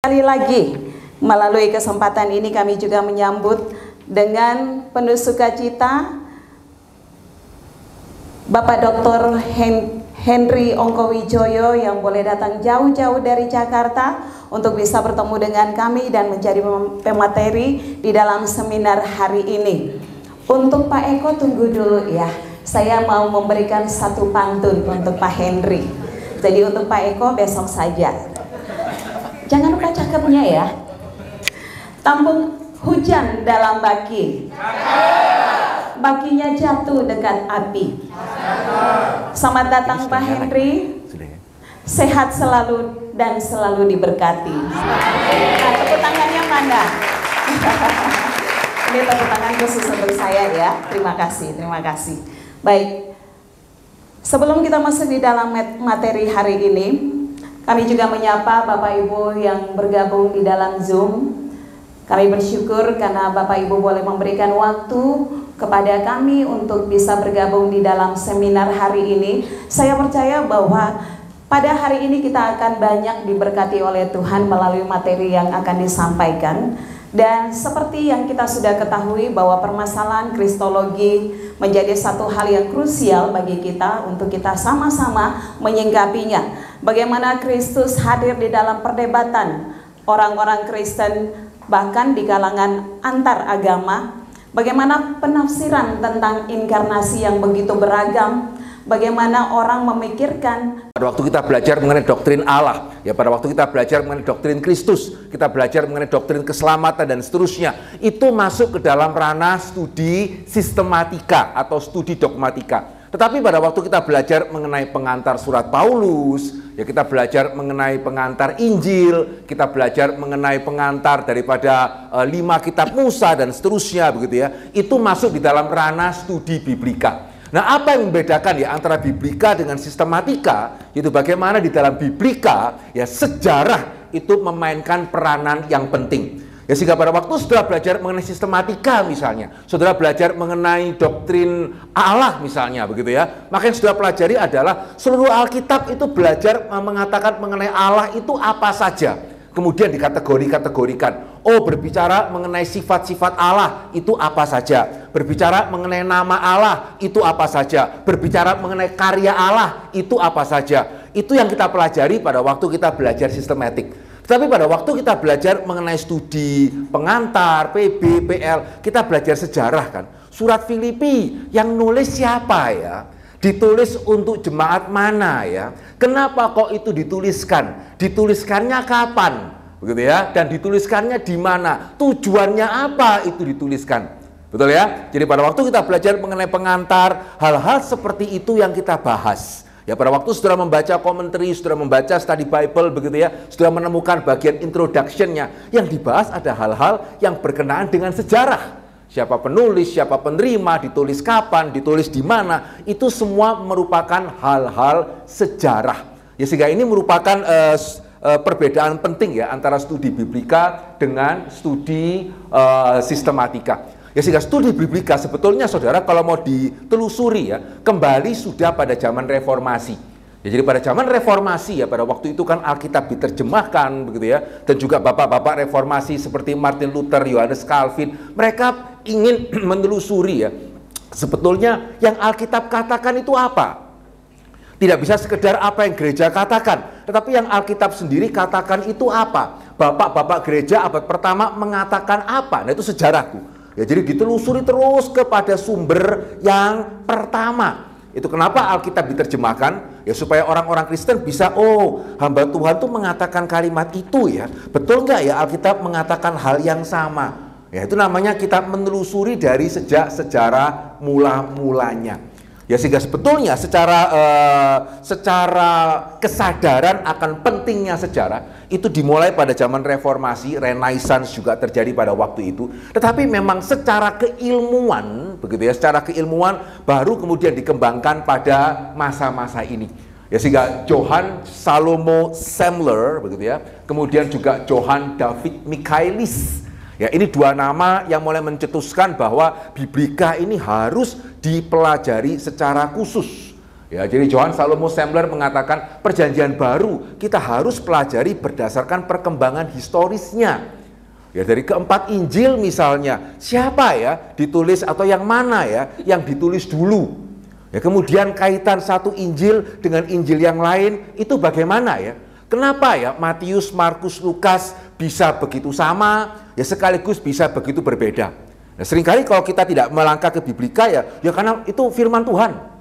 Sekali lagi, melalui kesempatan ini kami juga menyambut dengan penuh sukacita Bapak Dr. Henry Ongkowijoyo yang boleh datang jauh-jauh dari Jakarta untuk bisa bertemu dengan kami dan menjadi pemateri di dalam seminar hari ini. Untuk Pak Eko tunggu dulu ya, saya mau memberikan satu pantun untuk Pak Henry. Jadi untuk Pak Eko besok saja. Jangan lupa cakepnya ya. Tampung hujan dalam baki, bakinya jatuh dekat api. Selamat datang Pak Henry, sehat selalu dan selalu diberkati. Nah, tepuk tangannya mana? Ini tepuk tangan khusus untuk saya ya. Terima kasih, terima kasih. Baik, sebelum kita masuk di dalam materi hari ini, kami juga menyapa Bapak Ibu yang bergabung di dalam Zoom. Kami bersyukur karena Bapak Ibu boleh memberikan waktu kepada kami untuk bisa bergabung di dalam seminar hari ini. Saya percaya bahwa pada hari ini kita akan banyak diberkati oleh Tuhan melalui materi yang akan disampaikan. Dan seperti yang kita sudah ketahui bahwa permasalahan kristologi menjadi satu hal yang krusial bagi kita untuk kita sama-sama menyingkapinya. Bagaimana Kristus hadir di dalam perdebatan orang-orang Kristen bahkan di kalangan antar agama. Bagaimana penafsiran tentang inkarnasi yang begitu beragam. Bagaimana orang memikirkan. Pada waktu kita belajar mengenai doktrin Allah, ya pada waktu kita belajar mengenai doktrin Kristus, kita belajar mengenai doktrin keselamatan dan seterusnya, itu masuk ke dalam ranah studi sistematika atau studi dogmatika. Tetapi pada waktu kita belajar mengenai pengantar surat Paulus, ya kita belajar mengenai pengantar Injil, kita belajar mengenai pengantar daripada 5 kitab Musa dan seterusnya begitu ya, itu masuk di dalam ranah studi biblika. Nah, apa yang membedakan ya antara biblika dengan sistematika? Itu bagaimana di dalam biblika ya sejarah itu memainkan peranan yang penting. Ya sehingga pada waktu saudara belajar mengenai sistematika misalnya, saudara belajar mengenai doktrin Allah misalnya begitu ya, maka yang saudara pelajari adalah seluruh Alkitab itu belajar mengatakan mengenai Allah itu apa saja. Kemudian dikategori-kategorikan. Oh, berbicara mengenai sifat-sifat Allah itu apa saja. Berbicara mengenai nama Allah itu apa saja. Berbicara mengenai karya Allah itu apa saja. Itu yang kita pelajari pada waktu kita belajar sistematik. Tapi pada waktu kita belajar mengenai studi pengantar, PB, PL, kita belajar sejarah kan. Surat Filipi yang nulis siapa ya? Ditulis untuk jemaat mana ya? Kenapa kok itu dituliskan? Dituliskannya kapan? Begitu ya? Dan dituliskannya di mana? Tujuannya apa itu dituliskan? Betul ya? Jadi pada waktu kita belajar mengenai pengantar, hal-hal seperti itu yang kita bahas. Ya pada waktu saudara membaca commentary, saudara membaca study Bible begitu ya, saudara menemukan bagian introduction-nya, yang dibahas ada hal-hal yang berkenaan dengan sejarah. Siapa penulis, siapa penerima, ditulis kapan, ditulis di mana, itu semua merupakan hal-hal sejarah. Ya sehingga ini merupakan perbedaan penting ya antara studi biblika dengan studi sistematika. Ya sehingga studi biblika sebetulnya saudara kalau mau ditelusuri ya, kembali sudah pada zaman reformasi. Ya, jadi pada zaman reformasi ya, pada waktu itu kan Alkitab diterjemahkan begitu ya, dan juga bapak-bapak reformasi seperti Martin Luther, Yohanes Calvin, mereka ingin menelusuri ya, sebetulnya yang Alkitab katakan itu apa. Tidak bisa sekedar apa yang gereja katakan, tetapi yang Alkitab sendiri katakan itu apa. Bapak-bapak gereja abad pertama mengatakan apa, nah itu sejarahku. Ya, jadi ditelusuri terus kepada sumber yang pertama. Itu kenapa Alkitab diterjemahkan, ya supaya orang-orang Kristen bisa, oh hamba Tuhan tuh mengatakan kalimat itu ya, betul nggak ya Alkitab mengatakan hal yang sama. Ya itu namanya kita menelusuri dari sejak sejarah mula-mulanya. Ya sehingga sebetulnya secara kesadaran akan pentingnya sejarah itu dimulai pada zaman reformasi, Renaissance juga terjadi pada waktu itu. Tetapi memang secara keilmuan, begitu ya, secara keilmuan baru kemudian dikembangkan pada masa-masa ini. Ya sehingga Johann Salomo Semler, begitu ya, kemudian juga Johann David Michaelis. Ya, ini dua nama yang mulai mencetuskan bahwa biblika ini harus dipelajari secara khusus. Ya, jadi Johann Salomo Sembler mengatakan perjanjian baru kita harus pelajari berdasarkan perkembangan historisnya. Ya, dari keempat Injil misalnya, siapa ya ditulis atau yang mana ya yang ditulis dulu. Ya, kemudian kaitan satu Injil dengan Injil yang lain itu bagaimana ya? Kenapa ya Matius, Markus, Lukas bisa begitu sama, ya sekaligus bisa begitu berbeda. Nah, seringkali kalau kita tidak melangkah ke Biblika ya karena itu firman Tuhan.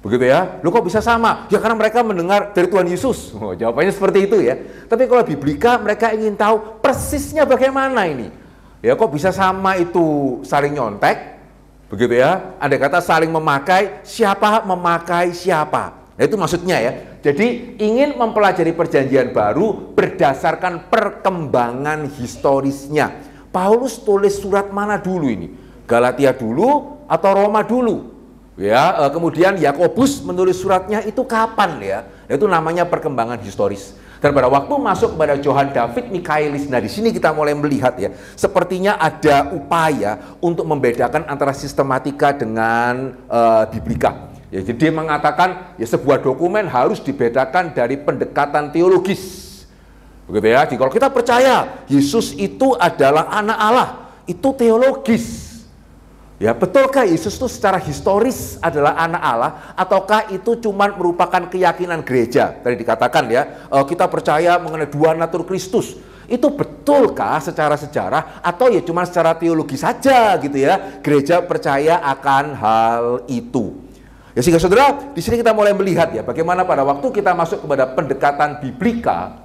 Begitu ya, lu kok bisa sama? Ya karena mereka mendengar dari Tuhan Yesus. Oh, jawabannya seperti itu ya. Tapi kalau Biblika mereka ingin tahu persisnya bagaimana ini. Ya kok bisa sama itu saling nyontek? Begitu ya, ada kata saling memakai, siapa memakai siapa. Nah, itu maksudnya ya. Jadi ingin mempelajari perjanjian baru berdasarkan perkembangan historisnya. Paulus tulis surat mana dulu ini? Galatia dulu atau Roma dulu? Ya, kemudian Yakobus menulis suratnya itu kapan ya? Itu namanya perkembangan historis. Dan pada waktu masuk kepada Johann David Michaelis, nah di sini kita mulai melihat ya, sepertinya ada upaya untuk membedakan antara sistematika dengan Biblika. Ya, jadi dia mengatakan ya sebuah dokumen harus dibedakan dari pendekatan teologis. Begitu ya. Jadi kalau kita percaya Yesus itu adalah anak Allah, itu teologis. Ya, betulkah Yesus itu secara historis adalah anak Allah ataukah itu cuma merupakan keyakinan gereja? Tadi dikatakan ya, kita percaya mengenai dua natur Kristus. Itu betulkah secara sejarah atau ya cuma secara teologi saja gitu ya? Gereja percaya akan hal itu. Ya, sehingga saudara, di sini kita mulai melihat ya bagaimana pada waktu kita masuk kepada pendekatan Biblika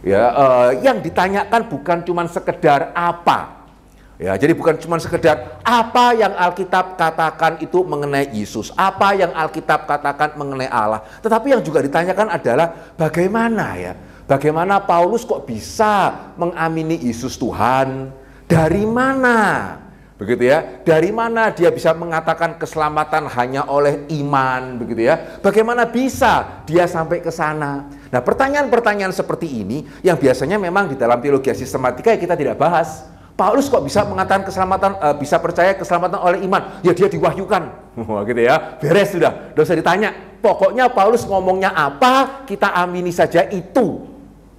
ya, yang ditanyakan bukan cuma sekedar apa. Ya, jadi bukan cuma sekedar apa yang Alkitab katakan itu mengenai Yesus, apa yang Alkitab katakan mengenai Allah, tetapi yang juga ditanyakan adalah bagaimana ya, bagaimana Paulus kok bisa mengamini Yesus Tuhan, dari mana, begitu ya, dari mana dia bisa mengatakan keselamatan hanya oleh iman, begitu ya, bagaimana bisa dia sampai ke sana. Nah, pertanyaan-pertanyaan seperti ini yang biasanya memang di dalam teologi sistematika ya kita tidak bahas. Paulus kok bisa mengatakan keselamatan, bisa percaya keselamatan oleh iman? Ya dia diwahyukan, gitu ya. Beres sudah, tidak usah ditanya. Pokoknya Paulus ngomongnya apa, kita amini saja itu,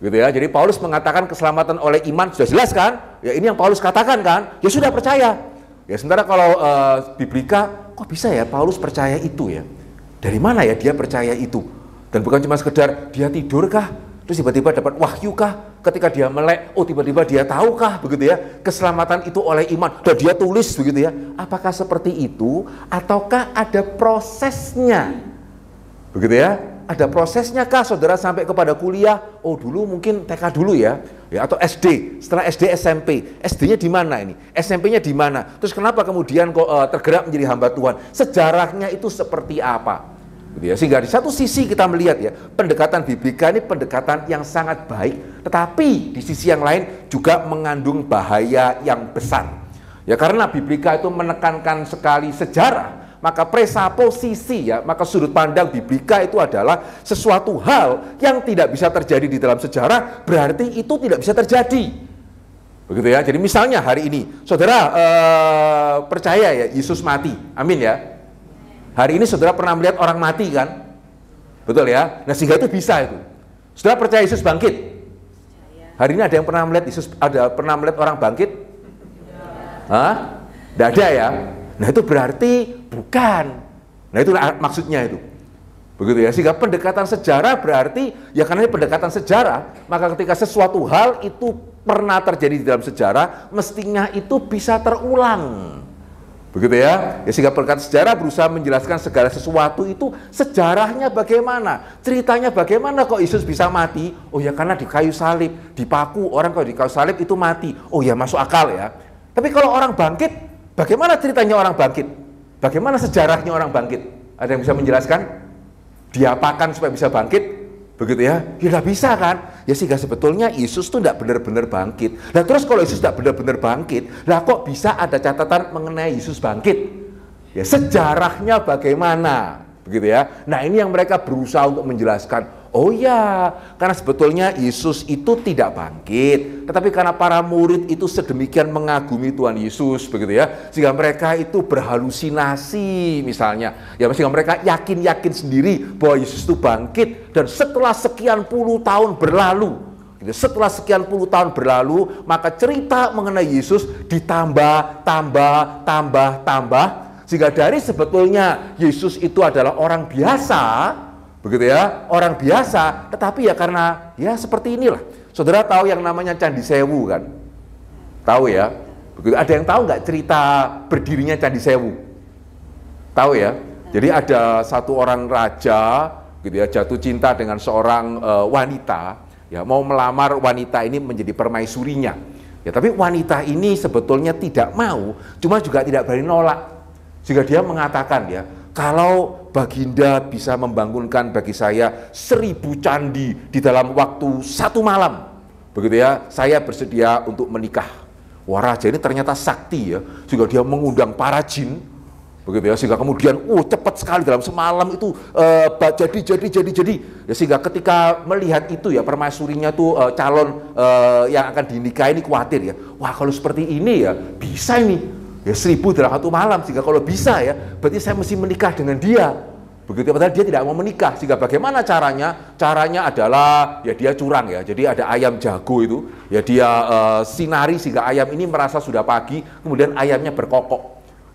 gitu ya. Jadi Paulus mengatakan keselamatan oleh iman sudah jelas kan? Ya ini yang Paulus katakan kan? Ya sudah percaya. Ya sementara kalau Biblika, kok bisa ya Paulus percaya itu ya? Dari mana ya dia percaya itu? Dan bukan cuma sekedar dia tidur kah? Terus tiba-tiba dapat wahyu kah? Ketika dia melek, oh tiba-tiba dia tahukah begitu ya, keselamatan itu oleh iman, dan dia tulis begitu ya. Apakah seperti itu ataukah ada prosesnya? Begitu ya. Ada prosesnya kah saudara sampai kepada kuliah? Oh dulu mungkin TK dulu ya, atau SD, setelah SD SMP. SD-nya di mana ini? SMP-nya di mana? Terus kenapa kemudian kok tergerak menjadi hamba Tuhan? Sejarahnya itu seperti apa? Gitu ya. Sehingga di satu sisi kita melihat ya, pendekatan Biblika ini pendekatan yang sangat baik, tetapi di sisi yang lain juga mengandung bahaya yang besar. Ya karena Biblika itu menekankan sekali sejarah, maka presaposisi ya, maka sudut pandang Biblika itu adalah sesuatu hal yang tidak bisa terjadi di dalam sejarah, berarti itu tidak bisa terjadi. Begitu ya. Jadi misalnya hari ini saudara percaya ya Yesus mati. Amin ya. Hari ini saudara pernah melihat orang mati kan? Betul ya? Nah sehingga itu bisa itu. Saudara percaya Yesus bangkit? Hari ini ada yang pernah melihat Yesus, ada pernah melihat orang bangkit? Hah? Tidak ada ya? Nah itu berarti bukan. Nah itu maksudnya itu. Begitu ya? Sehingga pendekatan sejarah berarti, ya karena ini pendekatan sejarah, maka ketika sesuatu hal itu pernah terjadi di dalam sejarah, mestinya itu bisa terulang. Begitu ya, sehingga pendekatan sejarah berusaha menjelaskan segala sesuatu itu sejarahnya bagaimana, ceritanya bagaimana kok Yesus bisa mati. Oh ya karena di kayu salib, dipaku, orang kalau di kayu salib itu mati. Oh ya masuk akal ya. Tapi kalau orang bangkit, bagaimana ceritanya orang bangkit? Bagaimana sejarahnya orang bangkit? Ada yang bisa menjelaskan? Diapakan supaya bisa bangkit? Begitu ya, ya tidak bisa kan? Ya sehingga sebetulnya Yesus tuh tidak benar-benar bangkit. Nah terus kalau Yesus tidak benar-benar bangkit, lah kok bisa ada catatan mengenai Yesus bangkit? Ya sejarahnya bagaimana? Begitu ya. Nah ini yang mereka berusaha untuk menjelaskan. Oh iya, karena sebetulnya Yesus itu tidak bangkit, tetapi karena para murid itu sedemikian mengagumi Tuhan Yesus, begitu ya, sehingga mereka itu berhalusinasi misalnya, ya sehingga mereka yakin sendiri bahwa Yesus itu bangkit, dan setelah sekian puluh tahun berlalu, setelah sekian puluh tahun berlalu, maka cerita mengenai Yesus ditambah, sehingga dari sebetulnya Yesus itu adalah orang biasa, begitu ya, orang biasa, tetapi ya karena ya seperti inilah. Saudara tahu yang namanya Candi Sewu kan? Tahu ya? Begitu. Ada yang tahu nggak cerita berdirinya Candi Sewu? Tahu ya? Jadi ada satu orang raja, gitu ya, jatuh cinta dengan seorang wanita, ya mau melamar wanita ini menjadi permaisurinya. Ya, tapi wanita ini sebetulnya tidak mau, cuma juga tidak berani nolak. Sehingga dia mengatakan ya, kalau Baginda bisa membangunkan bagi saya 1000 candi di dalam waktu 1 malam, begitu ya, saya bersedia untuk menikah. Wah, raja ini ternyata sakti ya, sehingga dia mengundang para jin, begitu ya, sehingga kemudian cepat sekali dalam semalam itu jadi ya, sehingga ketika melihat itu ya, permaisurinya tuh calon yang akan dinikahi ini khawatir ya, wah kalau seperti ini ya bisa ini ya 1000 dalam 1 malam, sehingga kalau bisa ya berarti saya mesti menikah dengan dia, begitu. Padahal dia tidak mau menikah, sehingga bagaimana caranya? Caranya adalah ya dia curang ya, jadi ada ayam jago itu ya, dia sinari sehingga ayam ini merasa sudah pagi, kemudian ayamnya berkokok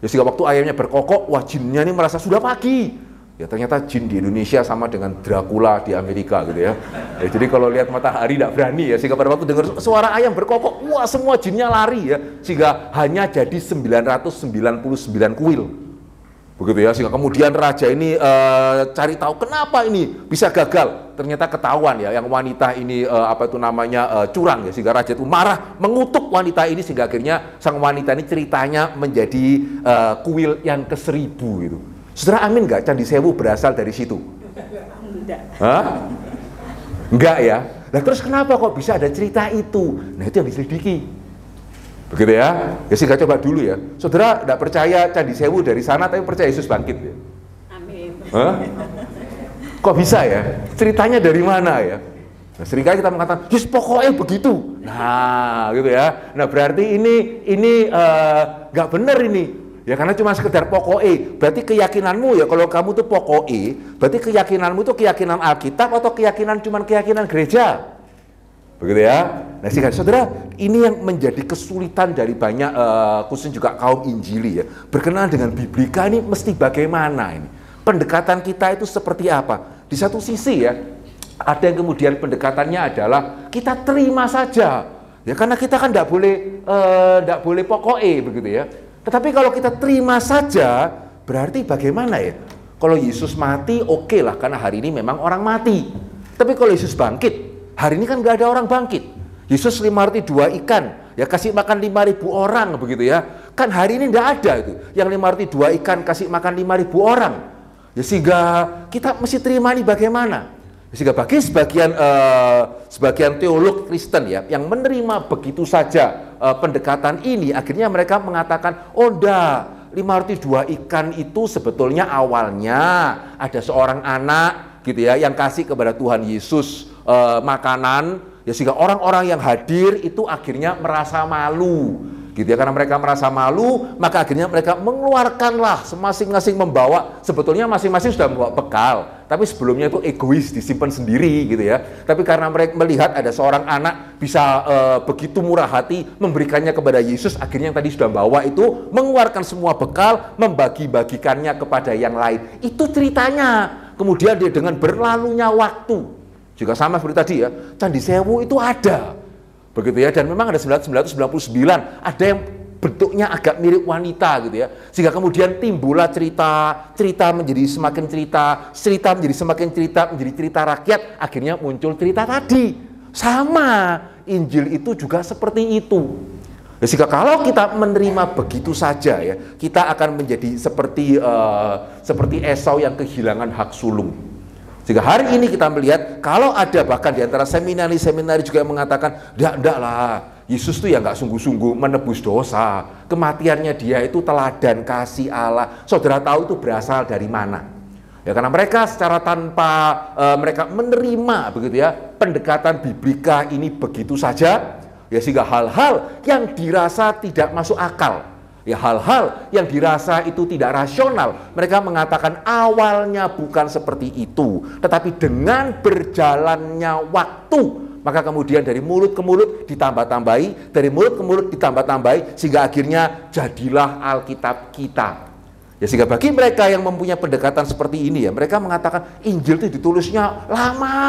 ya, sehingga waktu ayamnya berkokok, wah jinnya ini merasa sudah pagi ya, ternyata jin di Indonesia sama dengan Dracula di Amerika gitu ya. Jadi kalau lihat matahari tidak berani ya, sehingga pada waktu dengar suara ayam berkokok, wah semua jinnya lari ya, sehingga hanya jadi 999 kuil, begitu ya. Sehingga kemudian raja ini cari tahu kenapa ini bisa gagal, ternyata ketahuan ya, yang wanita ini curang ya, sehingga raja itu marah mengutuk wanita ini, sehingga akhirnya sang wanita ini ceritanya menjadi kuil yang ke-1000 gitu. Saudara, amin nggak Candi Sewu berasal dari situ? Enggak. Hah? Enggak ya? Nah terus kenapa kok bisa ada cerita itu? Nah itu yang diselidiki, begitu ya. Ya sehingga coba dulu ya, saudara tidak percaya Candi Sewu dari sana, tapi percaya Yesus bangkit ya? Amin. Hah? Kok bisa ya? Ceritanya dari mana ya? Nah, seringkali kita mengatakan, yes pokoknya begitu. Nah gitu ya. Nah berarti ini nggak benar ini. Ya karena cuma sekedar pokoknya, berarti keyakinanmu ya, kalau kamu tuh pokoknya, berarti keyakinanmu tuh keyakinan Alkitab atau cuman keyakinan gereja, begitu ya. Nah sehingga saudara, ini yang menjadi kesulitan dari banyak khususnya juga kaum Injili ya, berkenaan dengan Biblika ini mesti bagaimana ini, pendekatan kita itu seperti apa. Di satu sisi ya, ada yang kemudian pendekatannya adalah kita terima saja, ya karena kita kan tidak boleh pokoknya, begitu ya. Tetapi kalau kita terima saja, berarti bagaimana ya? Kalau Yesus mati, oke lah, karena hari ini memang orang mati. Tapi kalau Yesus bangkit, hari ini kan nggak ada orang bangkit. Yesus 5 roti 2 ikan, ya kasih makan 5.000 orang, begitu ya. Kan hari ini nggak ada itu, yang 5 roti 2 ikan kasih makan 5.000 orang. Ya sehingga kita mesti terima ini bagaimana? Sehingga bagi sebagian teolog Kristen ya, yang menerima begitu saja pendekatan ini, akhirnya mereka mengatakan, oh enggak, 5 roti 2 ikan itu sebetulnya awalnya ada seorang anak gitu ya, yang kasih kepada Tuhan Yesus makanan, ya sehingga orang-orang yang hadir itu akhirnya merasa malu. Gitu ya, karena mereka merasa malu, maka akhirnya mereka mengeluarkanlah, masing-masing membawa, sebetulnya masing-masing sudah membawa bekal, tapi sebelumnya itu egois, disimpan sendiri gitu ya. Tapi karena mereka melihat ada seorang anak bisa begitu murah hati memberikannya kepada Yesus, akhirnya yang tadi sudah bawa itu mengeluarkan semua bekal, membagi-bagikannya kepada yang lain. Itu ceritanya. Kemudian dia dengan berlalunya waktu, juga sama seperti tadi ya, Candi Sewu itu ada, begitu ya, dan memang ada 999, ada yang bentuknya agak mirip wanita gitu ya, sehingga kemudian timbullah cerita menjadi semakin cerita menjadi semakin cerita, menjadi cerita rakyat, akhirnya muncul cerita tadi. Sama, Injil itu juga seperti itu. Ya, sehingga kalau kita menerima begitu saja ya, kita akan menjadi seperti Esau yang kehilangan hak sulung. Sehingga hari ini kita melihat, kalau ada bahkan di antara seminari juga yang mengatakan, enggak lah, Yesus itu ya nggak sungguh-sungguh menebus dosa, kematiannya dia itu teladan kasih Allah. Saudara tahu itu berasal dari mana? Ya, karena mereka secara tanpa mereka menerima begitu ya pendekatan biblika ini begitu saja, ya sehingga hal-hal yang dirasa tidak masuk akal, ya hal-hal yang dirasa itu tidak rasional, mereka mengatakan awalnya bukan seperti itu, tetapi dengan berjalannya waktu, maka kemudian dari mulut ke mulut ditambah-tambahi, dari mulut ke mulut ditambah-tambahi, sehingga akhirnya jadilah Alkitab kita. Ya, sehingga bagi mereka yang mempunyai pendekatan seperti ini, ya mereka mengatakan Injil itu ditulisnya lama.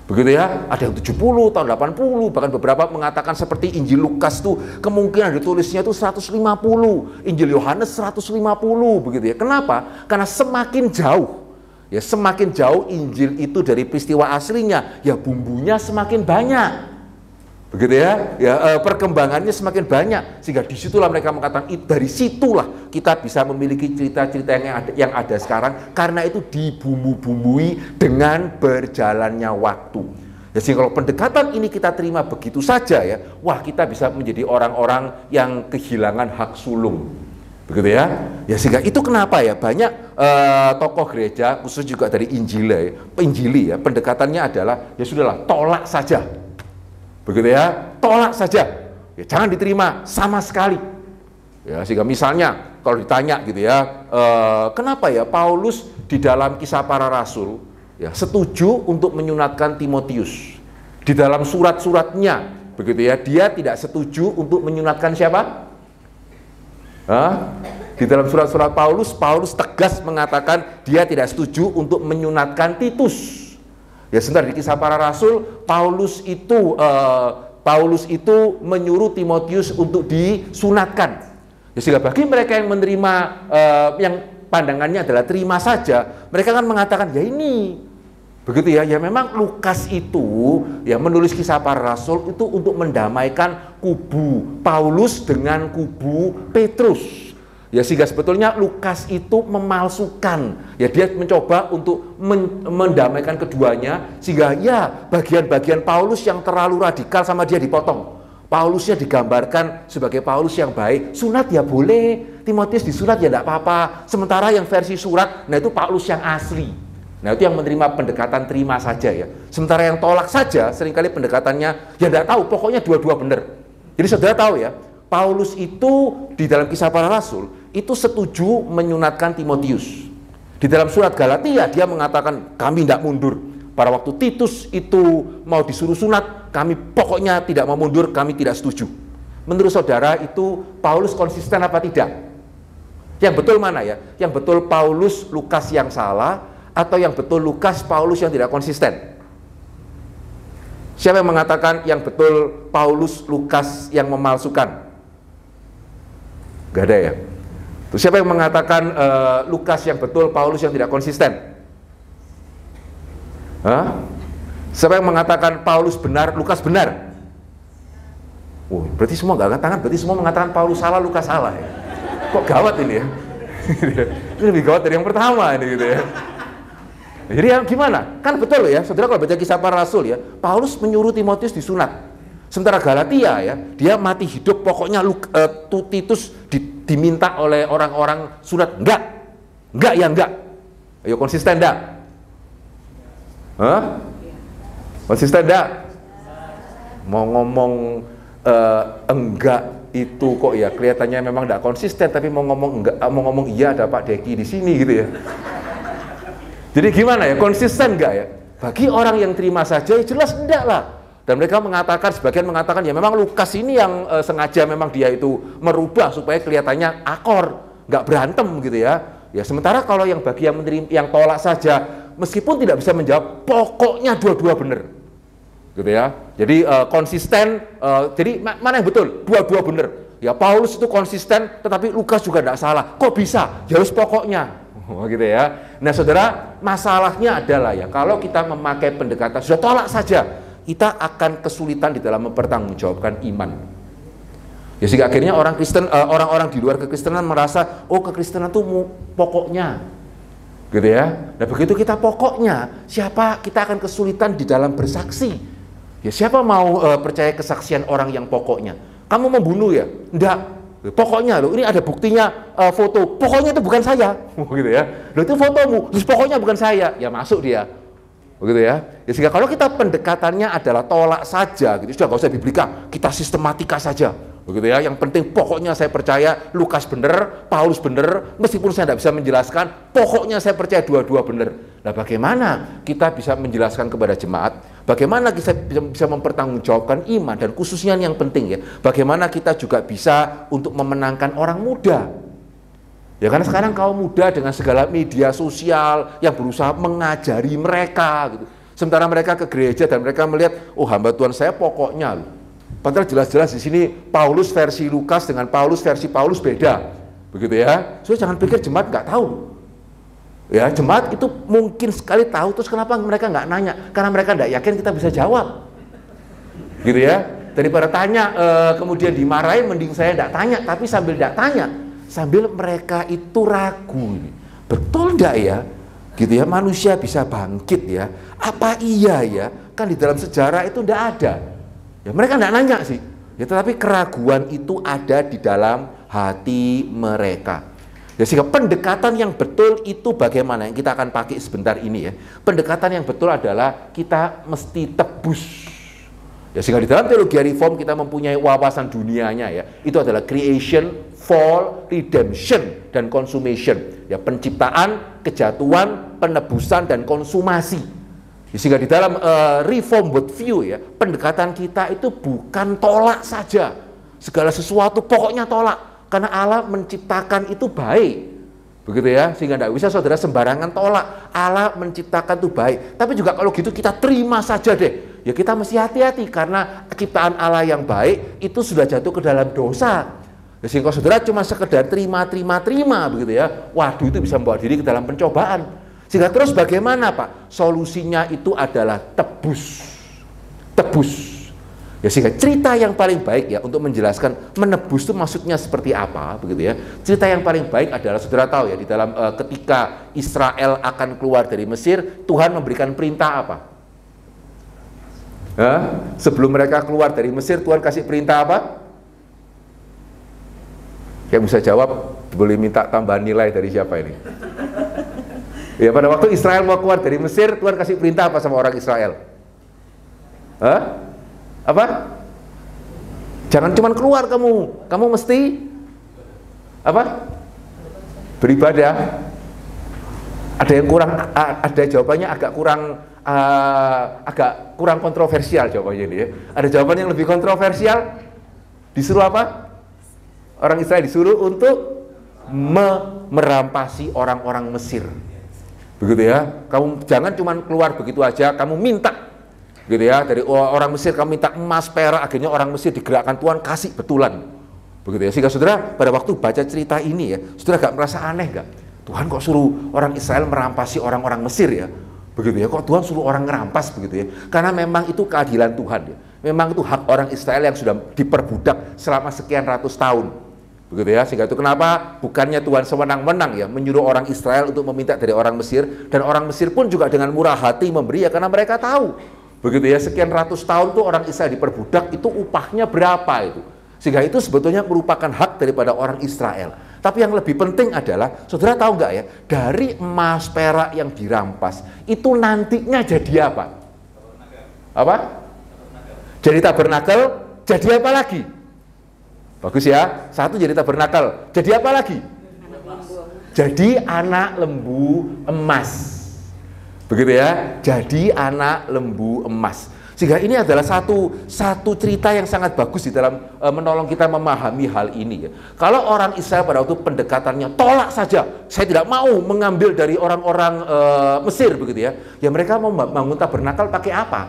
Begitu ya, ada yang 70, tahun 80, bahkan beberapa mengatakan seperti Injil Lukas itu kemungkinan ditulisnya itu 150, Injil Yohanes 150, begitu ya. Kenapa? Karena semakin jauh, ya semakin jauh Injil itu dari peristiwa aslinya, ya bumbunya semakin banyak. Begitu ya, perkembangannya semakin banyak, sehingga disitulah mereka mengatakan dari situlah kita bisa memiliki cerita-cerita yang ada sekarang, karena itu dibumbu-bumbui dengan berjalannya waktu. Ya, sehingga kalau pendekatan ini kita terima begitu saja ya, wah kita bisa menjadi orang-orang yang kehilangan hak sulung. Begitu ya, ya sehingga itu kenapa ya banyak tokoh gereja khusus juga dari Injili ya, pendekatannya adalah ya sudahlah tolak saja. Begitu ya, tolak saja, ya, jangan diterima sama sekali. Ya, sehingga misalnya kalau ditanya gitu ya, kenapa ya Paulus di dalam Kisah Para Rasul ya setuju untuk menyunatkan Timotius, di dalam surat-suratnya, begitu ya, dia tidak setuju untuk menyunatkan siapa? Di dalam surat-surat Paulus tegas mengatakan dia tidak setuju untuk menyunatkan Titus. Ya sebentar, di Kisah Para Rasul Paulus itu menyuruh Timotius untuk disunatkan. Ya, sehingga bagi mereka yang menerima yang pandangannya adalah terima saja, mereka kan mengatakan ya ini begitu ya, ya memang Lukas itu ya menulis Kisah Para Rasul itu untuk mendamaikan kubu Paulus dengan kubu Petrus. Ya sehingga sebetulnya Lukas itu memalsukan, ya dia mencoba untuk mendamaikan keduanya, sehingga ya bagian-bagian Paulus yang terlalu radikal sama dia dipotong. Paulusnya digambarkan sebagai Paulus yang baik, sunat ya boleh, Timotius disunat ya tidak apa-apa, sementara yang versi surat, nah itu Paulus yang asli. Nah itu yang menerima pendekatan terima saja ya, sementara yang tolak saja seringkali pendekatannya ya tidak tahu, pokoknya dua-dua benar. Jadi saudara tahu ya, Paulus itu di dalam Kisah Para Rasul itu setuju menyunatkan Timotius. Di dalam surat Galatia dia mengatakan kami tidak mundur. Pada waktu Titus itu mau disuruh sunat, kami pokoknya tidak mau mundur, kami tidak setuju. Menurut saudara itu Paulus konsisten apa tidak? Yang betul mana ya? Yang betul Paulus Lukas yang salah, atau yang betul Lukas Paulus yang tidak konsisten? Siapa yang mengatakan yang betul Paulus Lukas yang memalsukan? Gak ada ya? Terus siapa yang mengatakan Lukas yang betul, Paulus yang tidak konsisten? Siapa yang mengatakan Paulus benar, Lukas benar? Berarti semua gak angkat tangan, berarti semua mengatakan Paulus salah, Lukas salah ya? Kok gawat ini ya? Ini lebih gawat dari yang pertama ini gitu ya. Jadi ya gimana? Kan betul ya, saudara kalau baca Kisah Para Rasul ya, Paulus menyuruh Timotius disunat. Sementara Galatia ya, dia mati hidup pokoknya Titus diminta oleh orang-orang sunat. Enggak ya enggak. Ayo konsisten enggak? Konsisten enggak? Mau ngomong enggak itu kok ya kelihatannya memang enggak konsisten, tapi mau ngomong enggak, mau ngomong iya ada Pak Deki di sini gitu ya. Jadi gimana ya, konsisten enggak ya? Bagi orang yang terima saja ya jelas enggak lah. Dan mereka mengatakan, sebagian mengatakan ya memang Lukas ini yang sengaja memang dia itu merubah supaya kelihatannya akor, nggak berantem gitu ya. Ya sementara kalau yang bagi yang menerima, yang tolak saja, meskipun tidak bisa menjawab, pokoknya dua-dua benar, gitu ya. Jadi konsisten. Jadi mana yang betul? Dua-dua benar. Ya Paulus itu konsisten, tetapi Lukas juga tidak salah. Kok bisa? Ya harus pokoknya. Gitu ya. Nah saudara, masalahnya adalah ya kalau kita memakai pendekatan sudah tolak saja, kita akan kesulitan di dalam mempertanggungjawabkan iman. Ya sehingga akhirnya orang Kristen, orang-orang di luar kekristenan merasa, oh kekristenan itu pokoknya, gitu ya. Nah begitu kita pokoknya, siapa kita akan kesulitan di dalam bersaksi. Ya siapa mau percaya kesaksian orang yang pokoknya? Kamu membunuh ya? Enggak. Pokoknya loh, ini ada buktinya foto, pokoknya itu bukan saya, gitu ya. Loh itu fotomu, terus pokoknya bukan saya, ya masuk dia, begitu ya. Ya sehingga kalau kita pendekatannya adalah tolak saja, gitu, sudah nggak usah biblika, kita sistematika saja, begitu ya. Yang penting pokoknya saya percaya Lukas benar, Paulus benar, meskipun saya tidak bisa menjelaskan, pokoknya saya percaya dua-dua benar. Nah, bagaimana kita bisa menjelaskan kepada jemaat? Bagaimana kita bisa mempertanggungjawabkan iman, dan khususnya yang penting ya, bagaimana kita juga bisa untuk memenangkan orang muda. Ya karena sekarang kaum muda dengan segala media sosial yang berusaha mengajari mereka gitu. Sementara mereka ke gereja dan mereka melihat, oh hamba Tuhan saya pokoknya. Padahal jelas-jelas di sini Paulus versi Lukas dengan Paulus versi Paulus beda. Begitu ya. So jangan pikir jemaat nggak tahu. Ya, jemaat itu mungkin sekali tahu, terus kenapa mereka nggak nanya? Karena mereka nggak yakin kita bisa jawab, gitu ya. Daripada tanya kemudian dimarahin, mending saya nggak tanya, tapi sambil nggak tanya, sambil mereka itu ragu, betul nggak ya? Gitu ya, manusia bisa bangkit ya? Apa iya ya? Kan di dalam sejarah itu nggak ada. Ya mereka nggak nanya sih, ya tetapi keraguan itu ada di dalam hati mereka. Ya, sehingga pendekatan yang betul itu bagaimana yang kita akan pakai sebentar ini ya. Pendekatan yang betul adalah kita mesti tebus. Ya, sehingga di dalam teologi reform kita mempunyai wawasan dunianya ya. Itu adalah creation, fall, redemption, dan consummation. Ya, penciptaan, kejatuhan, penebusan, dan konsumasi. Ya, sehingga di dalam reform worldview ya, pendekatan kita itu bukan tolak saja. Segala sesuatu pokoknya tolak. Karena Allah menciptakan itu baik, begitu ya, sehingga tidak bisa saudara sembarangan tolak. Allah menciptakan itu baik, tapi juga kalau gitu kita terima saja deh. Ya kita mesti hati-hati karena ciptaan Allah yang baik itu sudah jatuh ke dalam dosa. Ya, sehingga saudara cuma sekedar terima, begitu ya. Waduh, itu bisa membawa diri ke dalam pencobaan. Sehingga terus bagaimana Pak? Solusinya itu adalah tebus. Ya, sehingga cerita yang paling baik ya untuk menjelaskan menebus itu maksudnya seperti apa, begitu ya. Cerita yang paling baik adalah saudara tahu ya, di dalam ketika Israel akan keluar dari Mesir, Tuhan memberikan perintah apa? Sebelum mereka keluar dari Mesir, Tuhan kasih perintah apa? Yang bisa jawab boleh minta tambahan nilai dari siapa ini? Ya, pada waktu Israel mau keluar dari Mesir, Tuhan kasih perintah apa sama orang Israel? Apa? Jangan cuma keluar kamu mesti apa? Beribadah. Ada yang kurang, ada jawabannya agak kurang kontroversial jawabannya ini ya. Ada jawaban yang lebih kontroversial. Disuruh apa? Orang Israel disuruh untuk merampasi orang-orang Mesir. Begitu ya. Kamu jangan cuma keluar begitu aja, kamu minta. Gitu ya, dari orang Mesir kamu minta emas, perak, akhirnya orang Mesir digerakkan Tuhan kasih betulan. Begitu ya, sehingga saudara pada waktu baca cerita ini ya, saudara gak merasa aneh gak? Tuhan kok suruh orang Israel merampasi orang-orang Mesir ya? Begitu ya, kok Tuhan suruh orang ngerampas begitu ya? Karena memang itu keadilan Tuhan ya. Memang itu hak orang Israel yang sudah diperbudak selama sekian ratus tahun. Begitu ya, sehingga itu kenapa bukannya Tuhan sewenang-wenang ya menyuruh orang Israel untuk meminta dari orang Mesir, dan orang Mesir pun juga dengan murah hati memberi ya karena mereka tahu. Begitu ya, sekian ratus tahun tuh orang Israel diperbudak, itu upahnya berapa itu. Sehingga itu sebetulnya merupakan hak daripada orang Israel. Tapi yang lebih penting adalah, saudara tahu nggak ya, dari emas perak yang dirampas, itu nantinya jadi apa? Apa? Jadi tabernakel, jadi apa lagi? Bagus ya, satu jadi tabernakel, jadi apa lagi? Jadi anak lembu emas. Begitu ya, jadi anak lembu emas. Sehingga ini adalah satu cerita yang sangat bagus di dalam menolong kita memahami hal ini ya. Kalau orang Israel pada waktu pendekatannya tolak saja, saya tidak mau mengambil dari orang-orang Mesir begitu ya. Ya mereka mau bangun tabernakel pakai apa?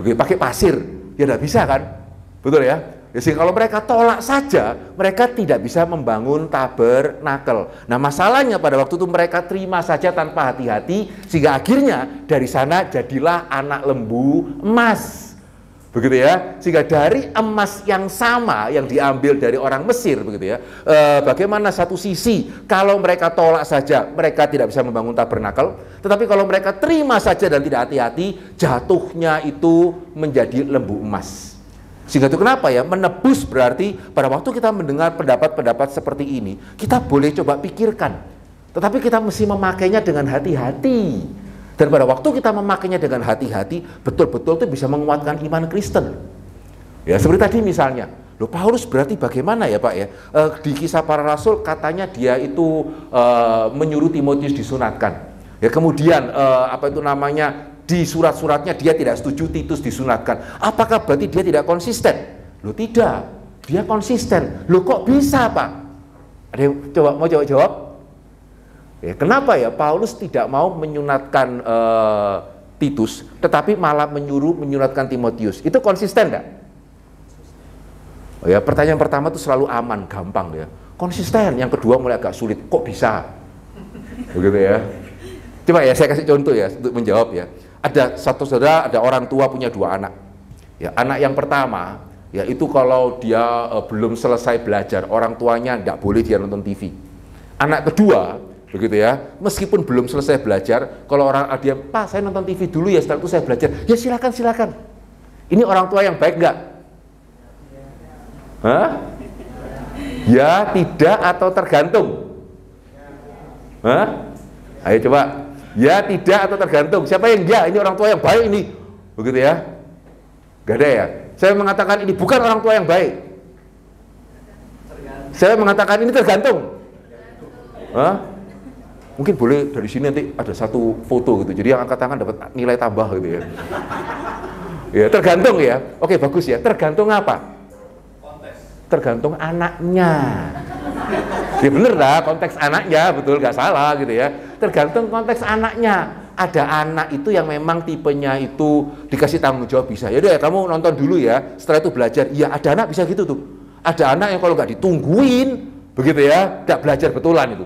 Begitu, pakai pasir. Ya tidak bisa kan? Betul ya? Ya, sehingga kalau mereka tolak saja, mereka tidak bisa membangun tabernakel. Nah masalahnya pada waktu itu mereka terima saja tanpa hati-hati, sehingga akhirnya dari sana jadilah anak lembu emas. Begitu ya, sehingga dari emas yang sama yang diambil dari orang Mesir, begitu ya. Bagaimana satu sisi kalau mereka tolak saja, mereka tidak bisa membangun tabernakel, tetapi kalau mereka terima saja dan tidak hati-hati, jatuhnya itu menjadi lembu emas. Sehingga itu kenapa ya, menebus berarti pada waktu kita mendengar pendapat-pendapat seperti ini, kita boleh coba pikirkan. Tetapi kita mesti memakainya dengan hati-hati. Dan pada waktu kita memakainya dengan hati-hati, betul-betul itu bisa menguatkan iman Kristen. Ya seperti tadi misalnya, loh Paulus berarti bagaimana ya Pak ya? Di Kisah Para Rasul katanya dia itu menyuruh Timotius disunatkan. Ya kemudian di surat-suratnya dia tidak setuju Titus disunatkan. Apakah berarti dia tidak konsisten? Loh tidak, dia konsisten. Loh kok bisa Pak? Ada yang mau jawab? Ya, kenapa ya Paulus tidak mau menyunatkan Titus, tetapi malah menyunatkan Timotius? Itu konsisten enggak? Oh ya, pertanyaan pertama itu selalu aman, gampang ya. Konsisten. Yang kedua mulai agak sulit. Kok bisa? Begitu ya. Coba ya saya kasih contoh ya untuk menjawab ya. Ada satu saudara, ada orang tua punya 2 anak. Ya, anak yang pertama, ya itu kalau dia belum selesai belajar, orang tuanya tidak boleh dia nonton TV. Anak kedua, begitu ya, meskipun belum selesai belajar, kalau dia, Pak saya nonton TV dulu ya, setelah itu saya belajar. Ya silakan. Ini orang tua yang baik nggak? Hah? Ya, tidak atau tergantung? Hah? Ayo coba. Ya, tidak atau tergantung. Siapa yang ya? Ini orang tua yang baik ini. Begitu ya? Gak ada ya? Saya mengatakan ini bukan orang tua yang baik. Saya mengatakan ini tergantung. Hah? Mungkin boleh dari sini nanti ada satu foto gitu. Jadi yang angkat tangan dapat nilai tambah gitu ya. Ya, tergantung ya. Oke, bagus ya. Tergantung apa? Tergantung anaknya. Ya bener lah, konteks anaknya, betul, gak salah gitu ya. Tergantung konteks anaknya. Ada anak itu yang memang tipenya itu dikasih tanggung jawab bisa. Ya udah ya, kamu nonton dulu ya, setelah itu belajar. Iya, ada anak bisa gitu tuh. Ada anak yang kalau nggak ditungguin, begitu ya, nggak belajar betulan itu.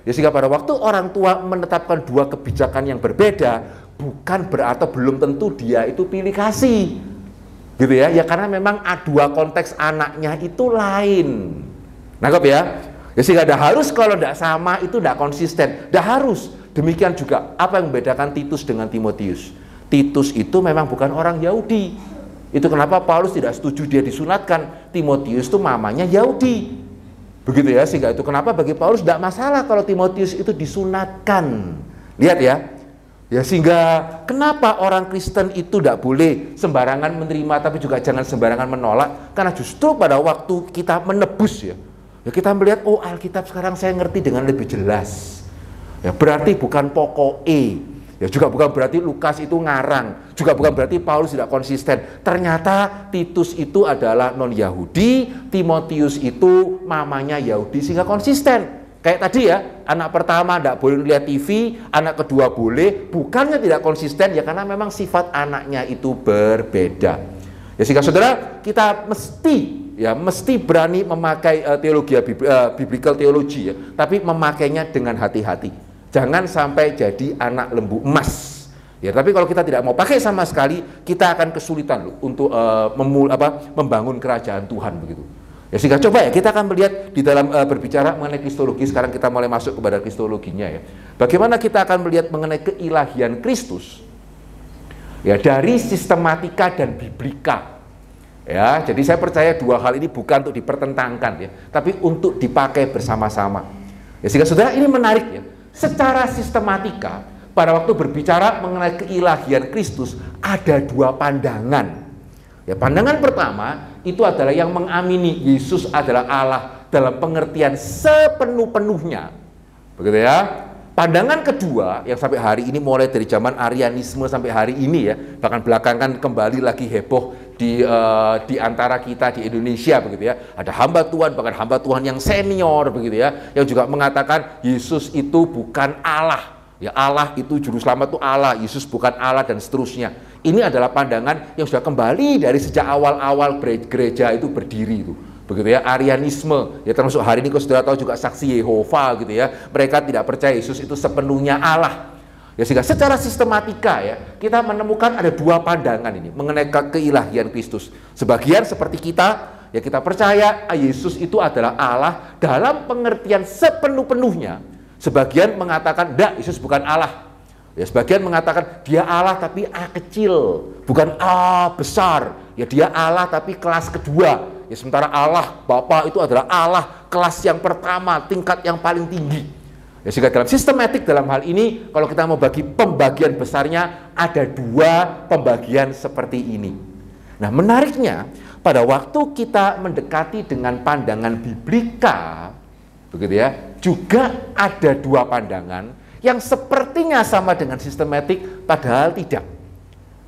Ya sehingga pada waktu orang tua menetapkan 2 kebijakan yang berbeda, bukan berarti belum tentu dia itu pilih kasih. Gitu ya, ya karena memang dua konteks anaknya itu lain. Nangkep ya? Ya sehingga harus kalau tidak sama itu tidak konsisten. Tidak harus. Demikian juga apa yang membedakan Titus dengan Timotius. Titus itu memang bukan orang Yahudi. Itu kenapa Paulus tidak setuju dia disunatkan. Timotius itu mamanya Yahudi. Begitu ya, sehingga itu kenapa bagi Paulus tidak masalah kalau Timotius itu disunatkan. Lihat ya. Ya sehingga kenapa orang Kristen itu tidak boleh sembarangan menerima tapi juga jangan sembarangan menolak. Karena justru pada waktu kita menebus ya kita melihat, oh Alkitab sekarang saya ngerti dengan lebih jelas. Ya berarti bukan pokok ya juga bukan berarti Lukas itu ngarang, juga bukan berarti Paulus tidak konsisten. Ternyata Titus itu adalah non-Yahudi, Timotius itu mamanya Yahudi sehingga konsisten. Kayak tadi ya, anak pertama tidak boleh lihat TV, anak kedua boleh, bukannya tidak konsisten ya karena memang sifat anaknya itu berbeda. Ya sehingga saudara, kita mesti berani memakai teologi biblical theology ya, tapi memakainya dengan hati-hati. Jangan sampai jadi anak lembu emas. Ya, tapi kalau kita tidak mau pakai sama sekali, kita akan kesulitan loh untuk membangun kerajaan Tuhan begitu. Ya sehingga coba ya kita akan melihat di dalam berbicara mengenai kristologi, sekarang kita mulai masuk kepada kristologinya ya. Bagaimana kita akan melihat mengenai keilahian Kristus? Ya dari sistematika dan biblika. Ya, jadi saya percaya 2 hal ini bukan untuk dipertentangkan ya, tapi untuk dipakai bersama-sama. Ya sehingga saudara ini menarik ya. Secara sistematika pada waktu berbicara mengenai keilahian Kristus ada 2 pandangan. Ya, pandangan pertama itu adalah yang mengamini Yesus adalah Allah dalam pengertian sepenuh-penuhnya. Begitu ya. Pandangan kedua yang sampai hari ini mulai dari zaman Arianisme sampai hari ini ya, bahkan belakangan kembali lagi heboh di antara kita di Indonesia begitu ya. Ada hamba Tuhan, bahkan hamba Tuhan yang senior begitu ya, yang juga mengatakan Yesus itu bukan Allah. Ya Allah itu juru selamat itu Allah, Yesus bukan Allah dan seterusnya. Ini adalah pandangan yang sudah kembali dari sejak awal-awal gereja itu berdiri itu. Begitu ya, Arianisme, ya termasuk hari ini kalau saudara tahu juga saksi Yehova gitu ya, mereka tidak percaya Yesus itu sepenuhnya Allah. Ya sehingga secara sistematika ya, kita menemukan ada 2 pandangan ini mengenai keilahian Kristus. Sebagian seperti kita, ya kita percaya Yesus itu adalah Allah dalam pengertian sepenuh-penuhnya. Sebagian mengatakan, enggak, Yesus bukan Allah. Ya, sebagian mengatakan dia Allah tapi A kecil, bukan A besar. Ya, dia Allah tapi kelas kedua. Ya, sementara Allah Bapa itu adalah Allah kelas yang pertama, tingkat yang paling tinggi. Ya, sehingga dalam sistematik dalam hal ini, kalau kita mau bagi pembagian besarnya, ada dua pembagian seperti ini. Nah, menariknya pada waktu kita mendekati dengan pandangan biblika, begitu ya, juga ada dua pandangan yang sepertinya sama dengan sistematik, padahal tidak.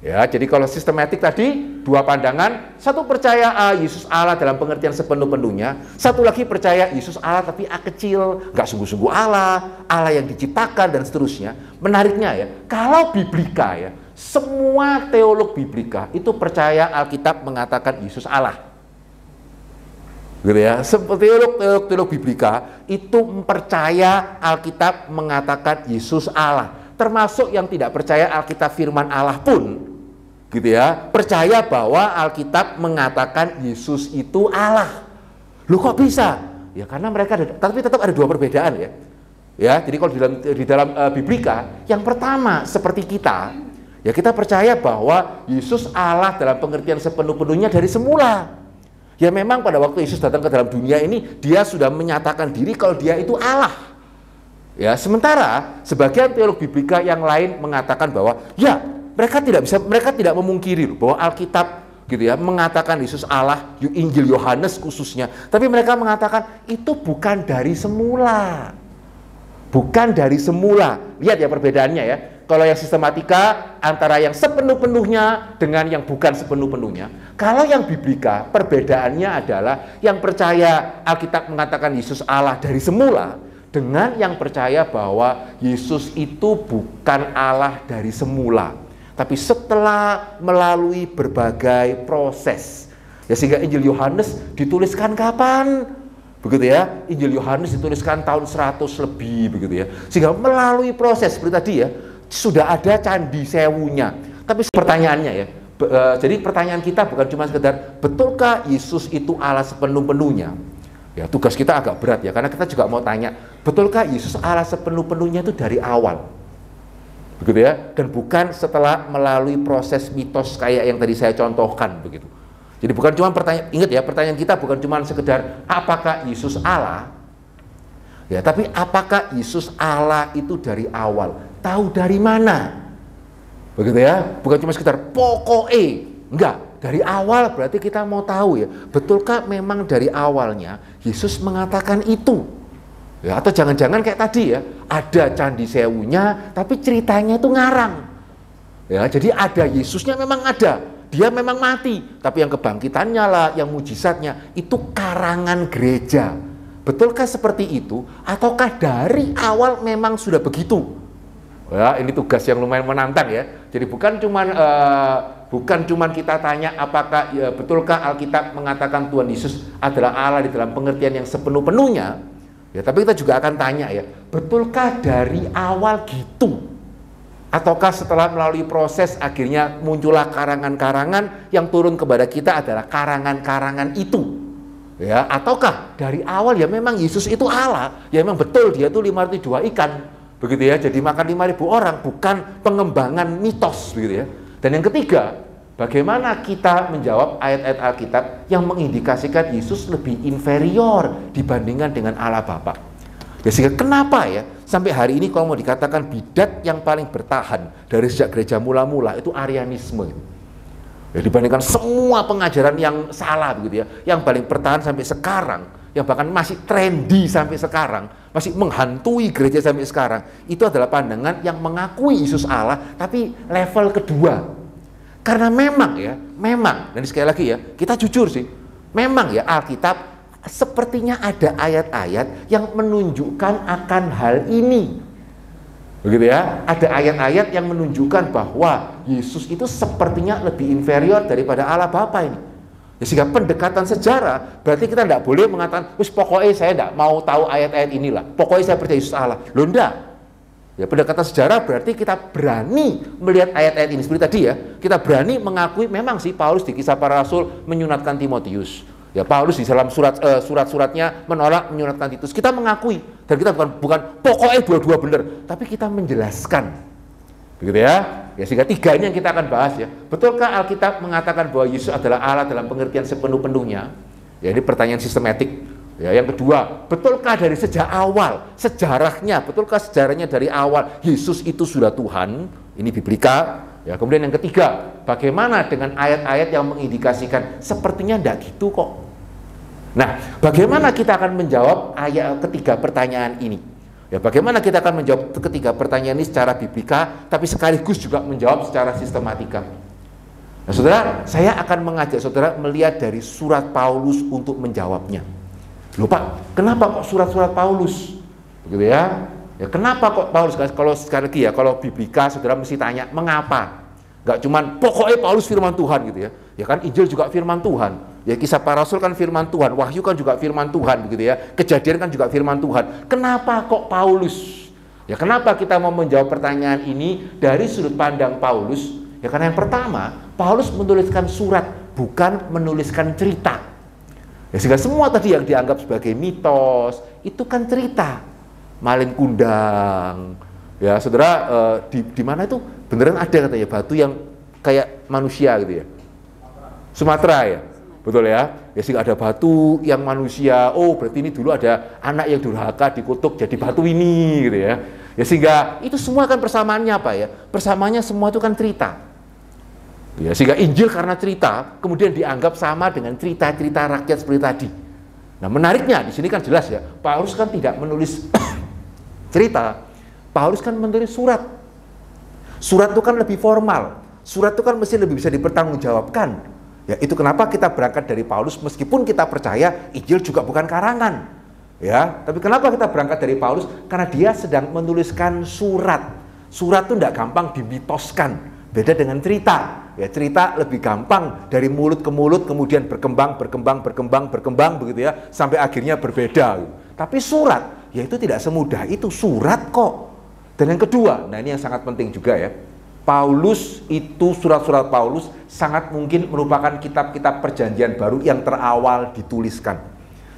Ya, jadi kalau sistematik tadi dua pandangan, satu percaya Yesus Allah dalam pengertian sepenuh-penuhnya, satu lagi percaya Yesus Allah tapi A kecil, nggak sungguh-sungguh Allah, Allah yang diciptakan dan seterusnya. Menariknya ya, kalau biblika ya, semua teolog biblika itu percaya Alkitab mengatakan Yesus Allah. Gitu ya, seperti teolog biblika itu percaya Alkitab mengatakan Yesus Allah, termasuk yang tidak percaya Alkitab firman Allah pun, gitu ya, percaya bahwa Alkitab mengatakan Yesus itu Allah. Loh, kok bisa? Ya karena mereka tapi tetap ada dua perbedaan ya. Ya, jadi kalau di dalam biblika, yang pertama seperti kita, ya kita percaya bahwa Yesus Allah dalam pengertian sepenuh-penuhnya dari semula. Ya memang pada waktu Yesus datang ke dalam dunia ini, dia sudah menyatakan diri kalau dia itu Allah. Ya, sementara sebagian teolog biblika yang lain mengatakan bahwa ya mereka tidak memungkiri bahwa Alkitab gitu ya mengatakan Yesus Allah, Injil Yohanes khususnya, tapi mereka mengatakan itu bukan dari semula. Bukan dari semula. Lihat ya perbedaannya ya. Kalau yang sistematika antara yang sepenuh-penuhnya dengan yang bukan sepenuh-penuhnya. Kalau yang biblika perbedaannya adalah yang percaya Alkitab mengatakan Yesus Allah dari semula dengan yang percaya bahwa Yesus itu bukan Allah dari semula, tapi setelah melalui berbagai proses. Ya, sehingga Injil Yohanes dituliskan kapan? Begitu ya, Injil Yohanes dituliskan tahun 100 lebih begitu ya. Sehingga melalui proses seperti tadi ya, sudah ada candi sewunya. Tapi pertanyaannya ya, jadi pertanyaan kita bukan cuma sekedar betulkah Yesus itu Allah sepenuh-penuhnya? Ya, tugas kita agak berat ya, karena kita juga mau tanya, betulkah Yesus Allah sepenuh-penuhnya itu dari awal? Begitu ya, dan bukan setelah melalui proses mitos kayak yang tadi saya contohkan begitu. Jadi bukan cuma pertanyaan, ingat ya, pertanyaan kita bukan cuma sekedar apakah Yesus Allah? Ya, tapi apakah Yesus Allah itu dari awal? Tahu dari mana? Begitu ya, bukan cuma sekedar pokoknya, enggak, dari awal berarti kita mau tahu ya, betulkah memang dari awalnya Yesus mengatakan itu? Ya, atau jangan-jangan kayak tadi ya, ada candi sewunya tapi ceritanya itu ngarang. Ya, jadi ada Yesusnya memang ada, dia memang mati, tapi yang kebangkitannya lah, yang mujizatnya itu karangan gereja. Betulkah seperti itu? Ataukah dari awal memang sudah begitu? Ya, ini tugas yang lumayan menantang ya. Jadi bukan cuman kita tanya apakah ya, betulkah Alkitab mengatakan Tuhan Yesus adalah Allah di dalam pengertian yang sepenuh-penuhnya. Ya, tapi kita juga akan tanya ya, betulkah dari awal gitu? Ataukah setelah melalui proses akhirnya muncullah karangan-karangan yang turun kepada kita adalah karangan-karangan itu? Ya, ataukah dari awal ya memang Yesus itu Allah, ya memang betul dia itu 5.002 ikan, begitu ya, jadi makan 5.000 orang, bukan pengembangan mitos, begitu ya. Dan yang ketiga, bagaimana kita menjawab ayat-ayat Alkitab yang mengindikasikan Yesus lebih inferior dibandingkan dengan Allah Bapa. Ya, sehingga kenapa ya sampai hari ini kalau mau dikatakan bidat yang paling bertahan dari sejak gereja mula-mula itu Arianisme. Ya, dibandingkan semua pengajaran yang salah begitu ya, yang paling bertahan sampai sekarang, yang bahkan masih trendy sampai sekarang, masih menghantui gereja sampai sekarang, itu adalah pandangan yang mengakui Yesus Allah tapi level kedua. Karena memang ya, dan sekali lagi ya, kita jujur sih, memang ya Alkitab sepertinya ada ayat-ayat yang menunjukkan akan hal ini. Begitu ya, ada ayat-ayat yang menunjukkan bahwa Yesus itu sepertinya lebih inferior daripada Allah Bapa ini. Ya, sehingga pendekatan sejarah berarti kita tidak boleh mengatakan, wis pokoknya saya tidak mau tahu ayat-ayat inilah, pokoknya saya percaya Yesus Allah. Loh, enggak. Ya, pendekatan sejarah berarti kita berani melihat ayat-ayat ini seperti tadi ya, kita berani mengakui memang sih Paulus di Kisah Para Rasul menyunatkan Timotius. Ya, Paulus di dalam surat-suratnya menolak menyunatkan Titus. Kita mengakui dan kita bukan pokoknya dua-dua benar, tapi kita menjelaskan Begitu ya. Ya, sehingga tiga ini yang kita akan bahas ya. Betulkah Alkitab mengatakan bahwa Yesus adalah Allah dalam pengertian sepenuh-penuhnya? Ya, ini pertanyaan sistematik. Ya, yang kedua, betulkah dari sejak awal sejarahnya, betulkah sejarahnya dari awal Yesus itu sudah Tuhan? Ini biblika. Ya, kemudian yang ketiga, bagaimana dengan ayat-ayat yang mengindikasikan sepertinya tidak gitu kok. Nah, bagaimana kita akan menjawab ayat ketiga pertanyaan ini? Ya, bagaimana kita akan menjawab ketiga pertanyaan ini secara biblika, tapi sekaligus juga menjawab secara sistematika. Nah, saudara, saya akan mengajak saudara melihat dari surat Paulus untuk menjawabnya. Loh Pak, kenapa kok surat-surat Paulus? Begitu ya? Ya, kenapa kok Paulus? Kalau sekali lagi ya, kalau biblika saudara mesti tanya mengapa. Gak cuman pokoknya Paulus firman Tuhan gitu ya. Ya kan Injil juga firman Tuhan. Ya, kisah para rasul kan firman Tuhan, Wahyu kan juga firman Tuhan begitu ya. Kejadian kan juga firman Tuhan. Kenapa kok Paulus? Ya, kenapa kita mau menjawab pertanyaan ini dari sudut pandang Paulus? Ya, karena yang pertama, Paulus menuliskan surat, bukan menuliskan cerita. Ya, sehingga semua tadi yang dianggap sebagai mitos itu kan cerita. Malin kundang. Ya, saudara, di mana itu beneran ada katanya batu yang kayak manusia gitu ya. Sumatera ya. Betul ya? Ya, sehingga ada batu yang manusia, oh berarti ini dulu ada anak yang durhaka dikutuk jadi batu ini gitu ya. Ya, sehingga itu semua kan persamaannya apa ya? Persamaannya semua itu kan cerita. Ya, sehingga Injil karena cerita kemudian dianggap sama dengan cerita-cerita rakyat seperti tadi. Nah, menariknya di sini kan jelas ya, Paulus kan tidak menulis cerita. Paulus kan menulis surat. Surat itu kan lebih formal. Surat itu kan mesti lebih bisa dipertanggungjawabkan. Ya, itu kenapa kita berangkat dari Paulus meskipun kita percaya Injil juga bukan karangan. Ya, tapi kenapa kita berangkat dari Paulus? Karena dia sedang menuliskan surat. Surat itu tidak gampang dimitoskan. Beda dengan cerita. Ya, cerita lebih gampang dari mulut ke mulut kemudian berkembang begitu ya sampai akhirnya berbeda. Tapi surat, ya itu tidak semudah itu, surat kok. Dan yang kedua, nah ini yang sangat penting juga ya. Paulus itu, surat-surat Paulus sangat mungkin merupakan kitab-kitab perjanjian baru yang terawal dituliskan.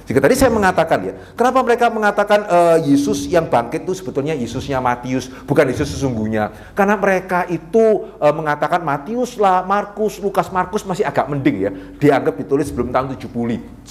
Jika tadi saya mengatakan ya, kenapa mereka mengatakan Yesus yang bangkit itu sebetulnya Yesusnya Matius, bukan Yesus sesungguhnya. Karena mereka itu mengatakan Matius lah, Markus, Lukas, Markus masih agak mending ya. Dianggap ditulis sebelum tahun 70.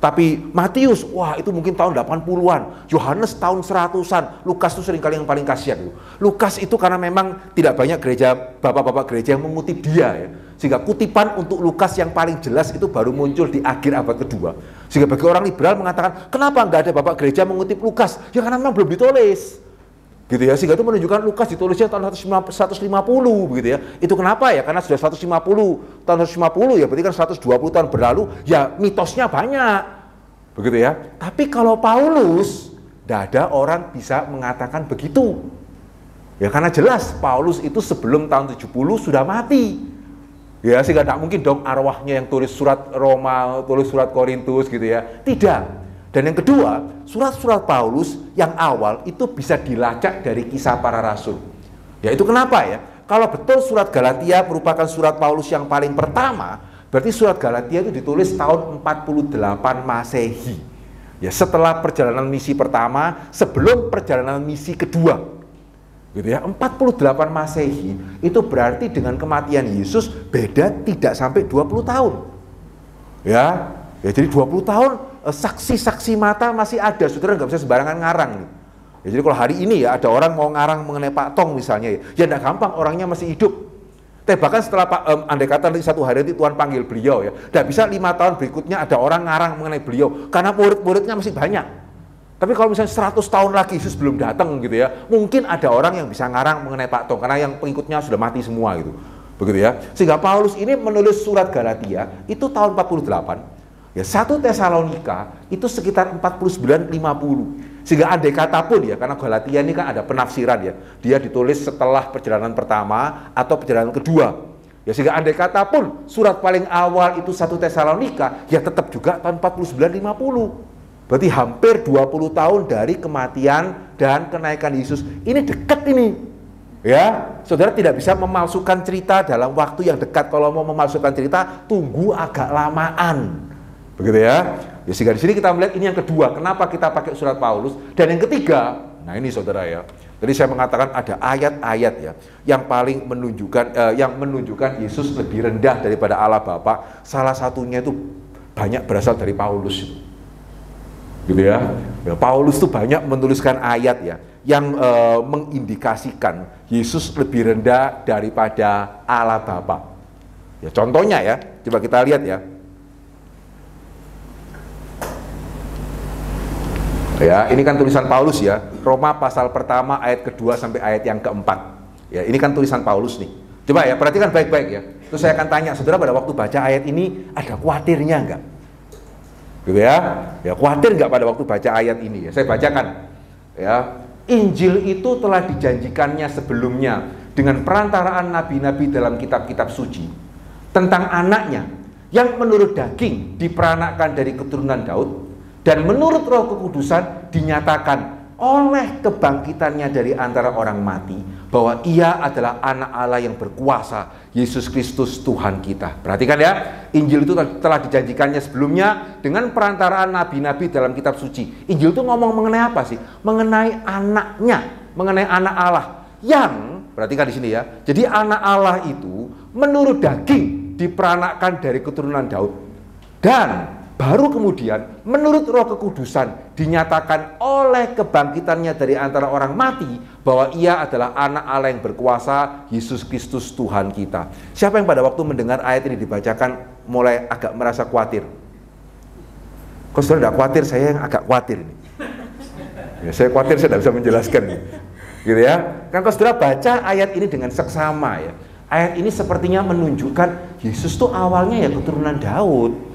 Tapi Matius, wah itu mungkin tahun 80-an. Yohanes tahun 100-an. Lukas itu seringkali yang paling kasihan. Lukas itu karena memang tidak banyak gereja, bapak-bapak gereja yang mengutip dia ya. Sehingga kutipan untuk Lukas yang paling jelas itu baru muncul di akhir abad kedua. Sehingga bagi orang liberal mengatakan, kenapa nggak ada bapak gereja mengutip Lukas? Ya karena memang belum ditulis. Gitu ya, sehingga itu menunjukkan Lukas ditulisnya tahun 150 begitu ya. Itu kenapa ya? Karena sudah tahun 150 ya, berarti kan 120 tahun berlalu, ya mitosnya banyak. Begitu ya. Tapi kalau Paulus, tidak ada orang bisa mengatakan begitu. Ya karena jelas Paulus itu sebelum tahun 70 sudah mati. Ya, sehingga tidak mungkin dong arwahnya yang tulis surat Roma, tulis surat Korintus gitu ya. Tidak. Dan yang kedua, surat-surat Paulus yang awal itu bisa dilacak dari kisah para rasul. Ya itu kenapa ya? Kalau betul surat Galatia merupakan surat Paulus yang paling pertama, berarti surat Galatia itu ditulis tahun 48 Masehi. Ya, setelah perjalanan misi pertama, sebelum perjalanan misi kedua. Gitu ya, 48 Masehi itu berarti dengan kematian Yesus beda tidak sampai 20 tahun. Ya, jadi 20 tahun saksi-saksi mata masih ada, saudara nggak bisa sembarangan ngarang. Ya, jadi kalau hari ini ya ada orang mau ngarang mengenai Pak Tong misalnya, ya nggak gampang, orangnya masih hidup. Tapi bahkan setelah andai kata nanti satu hari nanti Tuhan panggil beliau ya, nggak bisa 5 tahun berikutnya ada orang ngarang mengenai beliau, karena murid-muridnya masih banyak. Tapi kalau misalnya 100 tahun lagi Yesus belum datang gitu ya, mungkin ada orang yang bisa ngarang mengenai Pak Tong, karena yang pengikutnya sudah mati semua gitu. Begitu ya. Sehingga Paulus ini menulis surat Galatia itu tahun 48. Ya, 1 Tesalonika itu sekitar 49-50. Sehingga andai kata pun ya, karena Galatia ini kan ada penafsiran ya. Dia ditulis setelah perjalanan pertama atau perjalanan kedua. Ya, sehingga andai kata pun surat paling awal itu 1 Tesalonika, ya tetap juga tahun 49-50. Berarti hampir 20 tahun dari kematian dan kenaikan Yesus. Ini dekat ini. Ya, saudara tidak bisa memalsukan cerita dalam waktu yang dekat. Kalau mau memalsukan cerita, tunggu agak lamaan. Begitu ya. Ya, sehingga di sini kita melihat ini yang kedua. Kenapa kita pakai surat Paulus? Dan yang ketiga, Nah ini saudara ya. Jadi saya mengatakan ada ayat-ayat ya yang paling menunjukkan Yesus lebih rendah daripada Allah Bapa. Salah satunya itu banyak berasal dari Paulus. Gitu ya. Paulus tuh banyak menuliskan ayat ya yang mengindikasikan Yesus lebih rendah daripada Allah Bapa. Ya contohnya ya, coba kita lihat ya. Ya, ini kan tulisan Paulus ya, Roma pasal pertama ayat kedua sampai ayat yang keempat. Ya, ini kan tulisan Paulus nih. Coba ya, perhatikan baik-baik ya. Terus saya akan tanya, saudara pada waktu baca ayat ini ada khawatirnya enggak? Gitu ya, ya khawatir enggak pada waktu baca ayat ini? Ya, saya bacakan. Ya, Injil itu telah dijanjikannya sebelumnya dengan perantaraan nabi-nabi dalam kitab-kitab suci tentang anaknya yang menurut daging diperanakkan dari keturunan Daud. Dan menurut Roh Kekudusan dinyatakan oleh kebangkitannya dari antara orang mati bahwa ia adalah anak Allah yang berkuasa, Yesus Kristus Tuhan kita. Perhatikan ya, Injil itu telah dijanjikannya sebelumnya dengan perantaraan nabi-nabi dalam kitab suci. Injil itu ngomong mengenai apa sih? Mengenai anaknya, mengenai anak Allah yang, perhatikan di sini ya. Jadi anak Allah itu menurut daging diperanakkan dari keturunan Daud. Dan baru kemudian menurut Roh Kekudusan dinyatakan oleh kebangkitannya dari antara orang mati bahwa ia adalah anak Allah yang berkuasa, Yesus Kristus Tuhan kita. Siapa yang pada waktu mendengar ayat ini dibacakan mulai agak merasa khawatir? Kok saudara tidak khawatir? Saya yang agak khawatir ini. Ya, saya khawatir saya tidak bisa menjelaskan. Gitu ya. Kan kalau saudara baca ayat ini dengan seksama ya. Ayat ini sepertinya menunjukkan Yesus tuh awalnya ya keturunan Daud.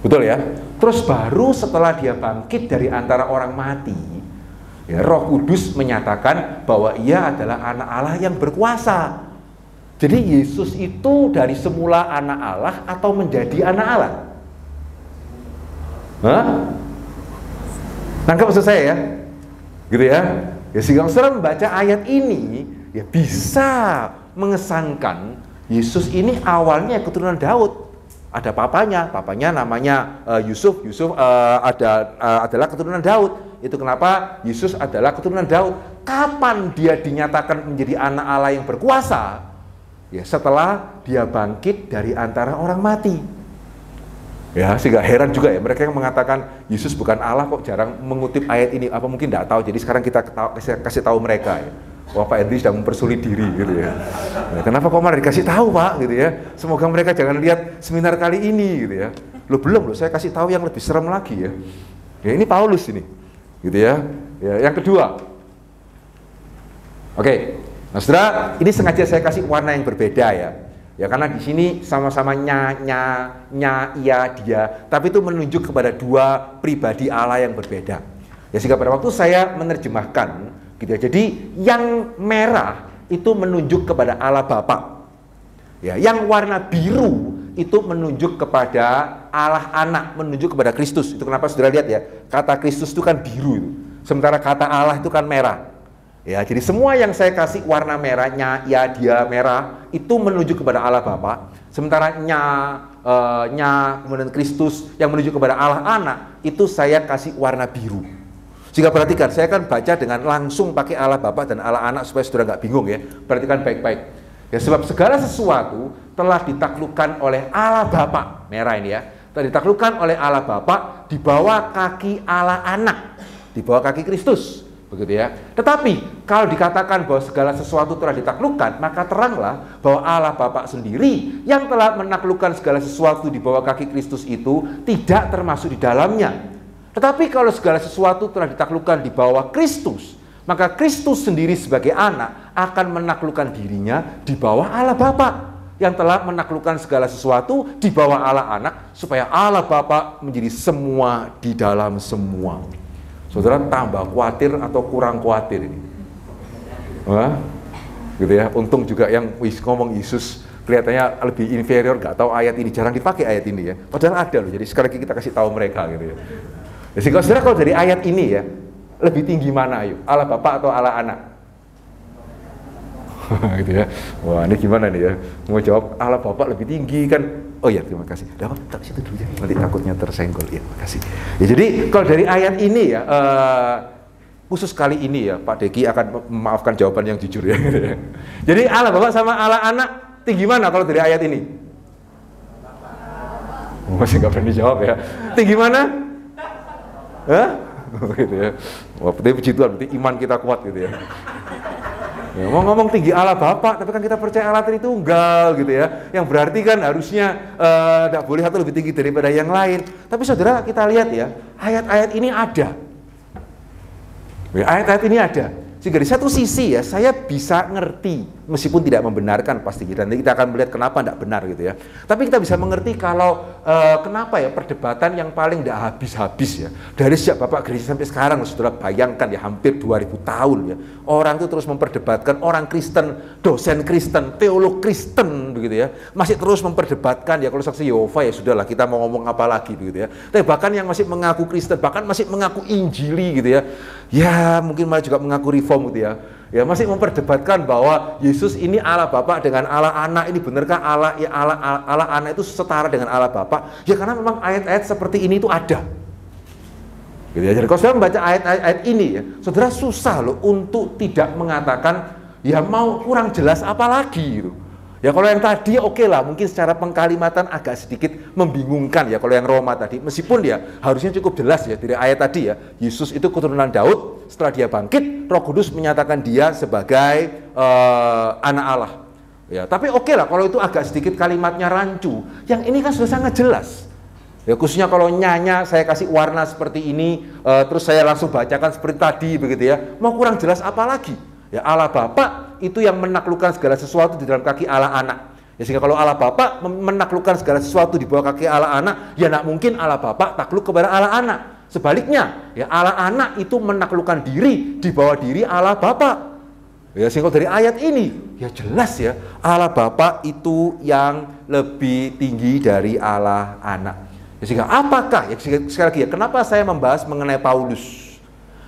Betul ya? Terus baru setelah dia bangkit dari antara orang mati, ya, Roh Kudus menyatakan bahwa ia adalah anak Allah yang berkuasa. Jadi Yesus itu dari semula anak Allah atau menjadi anak Allah? Hah? Nangkap maksud saya ya? Gitu ya? Ya sehingga saudara membaca ayat ini ya bisa mengesankan Yesus ini awalnya keturunan Daud. Ada papanya namanya Yusuf adalah keturunan Daud. Itu kenapa Yesus adalah keturunan Daud. Kapan dia dinyatakan menjadi anak Allah yang berkuasa? Ya setelah dia bangkit dari antara orang mati. Ya sehingga heran juga ya mereka yang mengatakan Yesus bukan Allah kok jarang mengutip ayat ini. Apa mungkin tidak tahu? Jadi sekarang kita kasih tahu mereka ya. Wah Pak Henry sedang mempersulit diri gitu ya. Nah, kenapa kok malah dikasih tahu Pak gitu ya? Semoga mereka jangan lihat seminar kali ini gitu ya. Belum saya kasih tahu yang lebih serem lagi ya. Ya ini Paulus ini, gitu ya. Ya yang kedua, oke. Nah saudara, ini sengaja saya kasih warna yang berbeda ya. Ya karena di sini sama-sama ia, dia, tapi itu menunjuk kepada dua pribadi Allah yang berbeda. Ya sehingga pada waktu saya menerjemahkan gitu ya. Jadi yang merah itu menunjuk kepada Allah Bapa. Ya, yang warna biru itu menunjuk kepada Allah Anak, menunjuk kepada Kristus. Itu kenapa saudara lihat ya, kata Kristus itu kan biru itu. Sementara kata Allah itu kan merah. Ya, jadi semua yang saya kasih warna merahnya, ya dia merah, itu menunjuk kepada Allah Bapa. Sementara kemudian Kristus yang menuju kepada Allah Anak, itu saya kasih warna biru. Jika perhatikan, saya akan baca dengan langsung pakai Allah Bapa dan Allah Anak supaya saudara nggak bingung ya. Perhatikan baik-baik. Ya sebab segala sesuatu telah ditaklukkan oleh Allah Bapa, merah ini ya. Telah ditaklukkan oleh Allah Bapa di bawah kaki Allah Anak, di bawah kaki Kristus, begitu ya. Tetapi kalau dikatakan bahwa segala sesuatu telah ditaklukkan, maka teranglah bahwa Allah Bapa sendiri yang telah menaklukkan segala sesuatu di bawah kaki Kristus itu tidak termasuk di dalamnya. Tetapi kalau segala sesuatu telah ditaklukkan di bawah Kristus, maka Kristus sendiri sebagai anak akan menaklukkan dirinya di bawah Allah Bapa yang telah menaklukkan segala sesuatu di bawah Allah Anak, supaya Allah Bapa menjadi semua di dalam semua. Saudara tambah khawatir atau kurang khawatir ini? Wah, gitu ya. Untung juga yang ngomong Yesus kelihatannya lebih inferior, nggak tahu ayat ini, jarang dipakai ayat ini ya. Padahal ada loh. Jadi sekali lagi kita kasih tahu mereka gitu ya. Jadi saudara kalau dari ayat ini ya, lebih tinggi mana ayo? Allah Bapa atau Allah Anak? Gitu ya. Wah, ini gimana nih ya? Mau jawab Allah Bapa lebih tinggi kan? Oh ya, terima kasih. Dapat tak situ dulu ya. Nanti takutnya tersenggol. Ya, terima kasih. Ya, jadi kalau dari ayat ini ya, khusus kali ini ya Pak Deki akan memaafkan jawaban yang jujur ya. Jadi Allah Bapa sama Allah Anak tinggi mana kalau dari ayat ini? Masih nggak berani jawab ya. Tinggi mana? Hah? Gitu ya. Wah, puji Tuhan, berarti iman kita kuat gitu ya. Ya, mau ngomong tinggi Allah Bapa, tapi kan kita percaya Allah Tritunggal gitu ya. Yang berarti kan harusnya tidak boleh satu lebih tinggi daripada yang lain. Tapi saudara kita lihat ya, ayat-ayat ini ada. Ya, ayat-ayat ini ada. Sehingga di satu sisi ya, saya bisa ngerti, meskipun tidak membenarkan pasti. Dan nanti kita akan melihat kenapa tidak benar gitu ya. Tapi kita bisa mengerti kalau kenapa ya perdebatan yang paling tidak habis-habis ya. Dari sejak Bapak gereja sampai sekarang, saudara bayangkan ya hampir 2000 tahun ya. Orang itu terus memperdebatkan, orang Kristen, dosen Kristen, teolog Kristen begitu ya. Masih terus memperdebatkan ya, kalau saksi Yehova ya sudahlah kita mau ngomong apa lagi begitu ya. Tapi bahkan yang masih mengaku Kristen, bahkan masih mengaku Injili gitu ya. Ya mungkin malah juga mengaku reform gitu ya. Ya masih memperdebatkan bahwa Yesus ini Allah Bapa dengan Allah Anak, ini benarkah Allah ya Allah Anak itu setara dengan Allah Bapa? Ya karena memang ayat-ayat seperti ini itu ada. Gitu ya. Jadi kalau saudara membaca ayat-ayat ini ya, saudara susah loh untuk tidak mengatakan ya mau kurang jelas apa lagi gitu. Ya kalau yang tadi oke lah, mungkin secara pengkalimatan agak sedikit membingungkan ya kalau yang Roma tadi. Meskipun dia harusnya cukup jelas ya dari ayat tadi ya. Yesus itu keturunan Daud, setelah dia bangkit, Roh Kudus menyatakan dia sebagai anak Allah. Ya, tapi oke lah kalau itu agak sedikit kalimatnya rancu. Yang ini kan sudah sangat jelas. Ya khususnya kalau nyanya saya kasih warna seperti ini, terus saya langsung bacakan seperti tadi begitu ya. Mau kurang jelas apa lagi? Ya Allah Bapa itu yang menaklukkan segala sesuatu di dalam kaki Allah Anak. Ya sehingga kalau Allah Bapa menaklukkan segala sesuatu di bawah kaki Allah Anak, ya tidak mungkin Allah Bapa takluk kepada Allah Anak. Sebaliknya, ya Allah Anak itu menaklukkan diri di bawah diri Allah Bapa. Ya sehingga dari ayat ini, ya jelas ya Allah Bapa itu yang lebih tinggi dari Allah Anak. Ya sehingga apakah? Ya sekali lagi ya, kenapa saya membahas mengenai Paulus?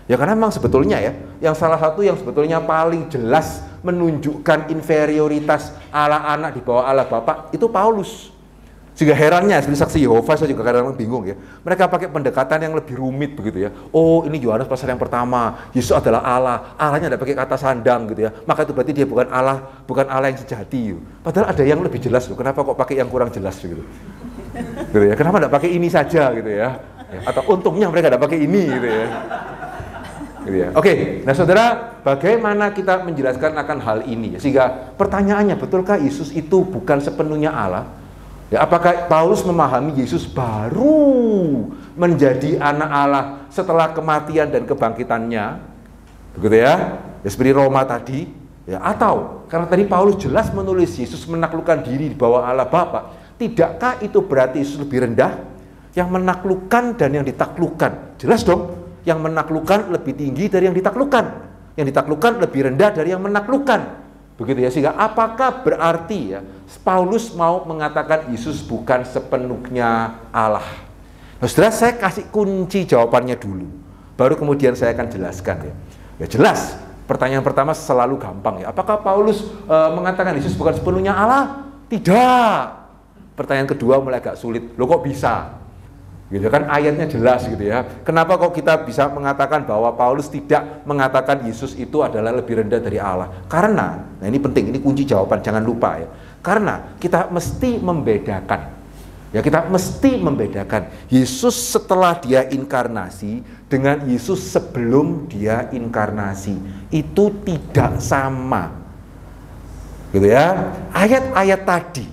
Ya karena memang sebetulnya ya, yang salah satu yang sebetulnya paling jelas menunjukkan inferioritas Allah Anak di bawah Allah Bapa itu Paulus. Sehingga herannya, seperti saksi Yehova saya juga kadang-kadang bingung ya. Mereka pakai pendekatan yang lebih rumit begitu ya. Oh ini Yohanes pasal yang pertama, Yesus adalah Allah, Allahnya tidak pakai kata sandang gitu ya. Maka itu berarti dia bukan Allah yang sejati. Padahal ada yang lebih jelas loh. Kenapa kok pakai yang kurang jelas gitu? Gitu ya. Kenapa tidak pakai ini saja gitu ya? Atau untungnya mereka tidak pakai ini gitu ya. Ya. Oke, nah saudara, bagaimana kita menjelaskan akan hal ini? Sehingga pertanyaannya, betulkah Yesus itu bukan sepenuhnya Allah? Ya, apakah Paulus memahami Yesus baru menjadi anak Allah setelah kematian dan kebangkitannya? Begitu ya? Ya seperti Roma tadi. Ya, atau karena tadi Paulus jelas menulis Yesus menaklukkan diri di bawah Allah Bapa, tidakkah itu berarti Yesus lebih rendah? Yang menaklukkan dan yang ditaklukkan, jelas dong. Yang menaklukkan lebih tinggi dari yang ditaklukkan, yang ditaklukkan lebih rendah dari yang menaklukkan, begitu ya. Sehingga apakah berarti ya Paulus mau mengatakan Yesus bukan sepenuhnya Allah? Nah, saudara, saya kasih kunci jawabannya dulu, baru kemudian saya akan jelaskan ya. Ya jelas, pertanyaan pertama selalu gampang ya. Apakah Paulus mengatakan Yesus bukan sepenuhnya Allah? Tidak. Pertanyaan kedua mulai agak sulit. Loh kok bisa? Gitu kan ayatnya jelas gitu ya. Kenapa kok kita bisa mengatakan bahwa Paulus tidak mengatakan Yesus itu adalah lebih rendah dari Allah? Karena, nah ini penting, ini kunci jawaban, jangan lupa ya. Karena kita mesti membedakan. Ya kita mesti membedakan Yesus setelah dia inkarnasi dengan Yesus sebelum dia inkarnasi. Itu tidak sama. Gitu ya. Ayat-ayat tadi,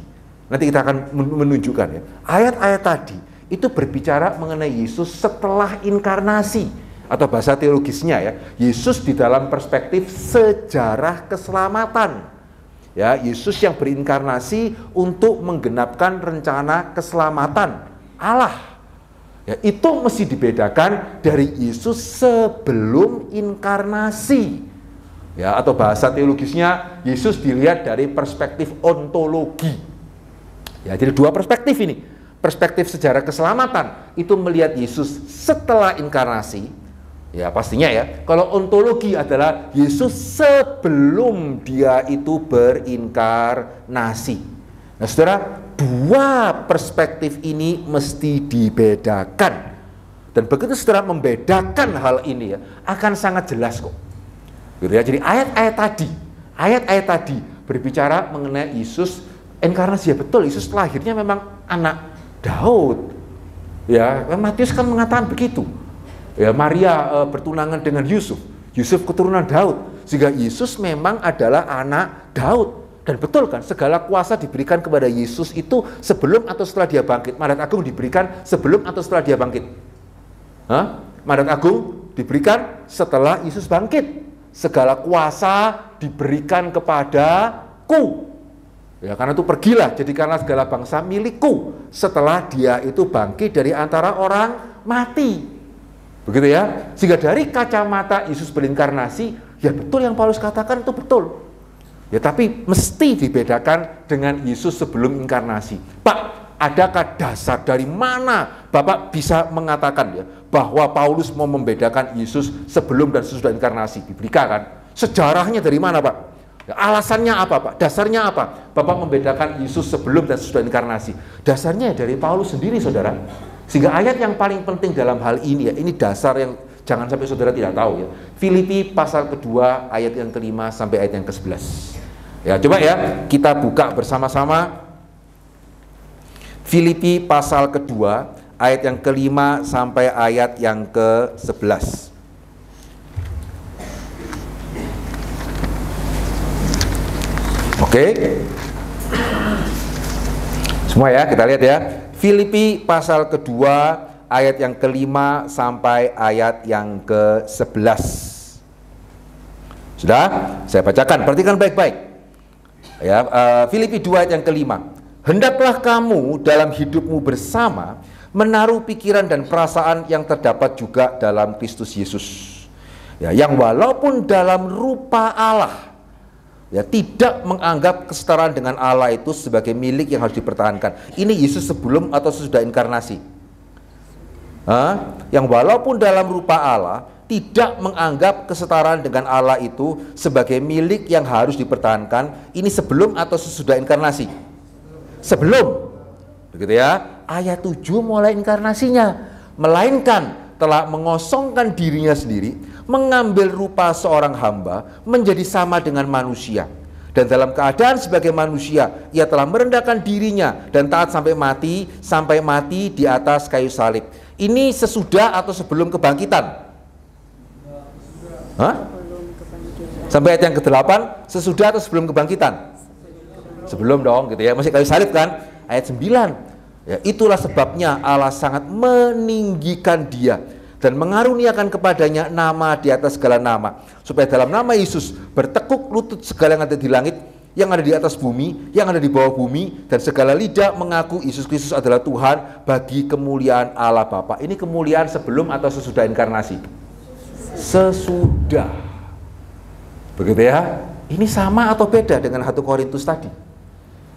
nanti kita akan menunjukkan ya. Ayat-ayat tadi itu berbicara mengenai Yesus setelah inkarnasi, atau bahasa teologisnya ya, Yesus di dalam perspektif sejarah keselamatan. Ya, Yesus yang berinkarnasi untuk menggenapkan rencana keselamatan Allah. Ya, itu mesti dibedakan dari Yesus sebelum inkarnasi. Ya, atau bahasa teologisnya Yesus dilihat dari perspektif ontologi. Ya, jadi dua perspektif ini. Perspektif sejarah keselamatan itu melihat Yesus setelah inkarnasi, ya pastinya ya. Kalau ontologi adalah Yesus sebelum dia itu berinkarnasi. Nah saudara, dua perspektif ini mesti dibedakan. Dan begitu saudara membedakan hal ini ya, akan sangat jelas kok. Gitu ya. Jadi ayat-ayat tadi berbicara mengenai Yesus inkarnasi, ya betul, Yesus lahirnya memang anak Daud. Ya, Matius kan mengatakan begitu. Ya, Maria bertunangan dengan Yusuf keturunan Daud, sehingga Yesus memang adalah anak Daud. Dan betul kan, segala kuasa diberikan kepada Yesus itu sebelum atau setelah dia bangkit. Mandat agung diberikan sebelum atau setelah dia bangkit? Mandat agung diberikan setelah Yesus bangkit. Segala kuasa diberikan kepadaku. Ya, karena itu pergilah, jadikanlah segala bangsa milikku setelah dia itu bangkit dari antara orang mati. Begitu ya. Sehingga dari kacamata Yesus berinkarnasi, ya betul yang Paulus katakan itu betul. Ya, tapi mesti dibedakan dengan Yesus sebelum inkarnasi. Pak, adakah dasar dari mana Bapak bisa mengatakan ya bahwa Paulus mau membedakan Yesus sebelum dan sesudah inkarnasi? Biblika kan? Sejarahnya dari mana, Pak? Ya, alasannya apa, Pak? Dasarnya apa? Bapak membedakan Yesus sebelum dan sesudah inkarnasi. Dasarnya dari Paulus sendiri, saudara. Sehingga ayat yang paling penting dalam hal ini ya, ini dasar yang jangan sampai saudara tidak tahu ya. Filipi pasal kedua ayat yang kelima sampai ayat yang ke-11. Ya, coba ya kita buka bersama-sama Filipi pasal kedua ayat yang kelima sampai ayat yang ke-11. Oke. Semua ya, kita lihat ya. Filipi pasal kedua ayat yang kelima sampai ayat yang ke-11. Sudah? Saya bacakan, perhatikan baik-baik. Ya, Filipi 2 ayat yang kelima. Hendaklah kamu dalam hidupmu bersama menaruh pikiran dan perasaan yang terdapat juga dalam Kristus Yesus. Ya, yang walaupun dalam rupa Allah, ya, tidak menganggap kesetaraan dengan Allah itu sebagai milik yang harus dipertahankan. Ini Yesus sebelum atau sesudah inkarnasi. Yang walaupun dalam rupa Allah tidak menganggap kesetaraan dengan Allah itu sebagai milik yang harus dipertahankan. Ini sebelum atau sesudah inkarnasi? Sebelum. Begitu ya. Ayat 7 mulai inkarnasinya. Melainkan telah mengosongkan dirinya sendiri, mengambil rupa seorang hamba, menjadi sama dengan manusia. Dan dalam keadaan sebagai manusia, ia telah merendahkan dirinya dan taat sampai mati di atas kayu salib. Ini sesudah atau sebelum kebangkitan? Sampai ayat yang ke-8, sesudah atau sebelum kebangkitan? Sebelum dong, gitu ya. Masih kayu salib kan? Ayat 9. Ya, itulah sebabnya Allah sangat meninggikan dia dan mengaruniakan kepadanya nama di atas segala nama, supaya dalam nama Yesus bertekuk lutut segala yang ada di langit, yang ada di atas bumi, yang ada di bawah bumi, dan segala lidah mengaku Yesus Kristus adalah Tuhan bagi kemuliaan Allah Bapa. Ini kemuliaan sebelum atau sesudah inkarnasi? Sesudah. Begitu ya. Ini sama atau beda dengan 1 Korintus tadi?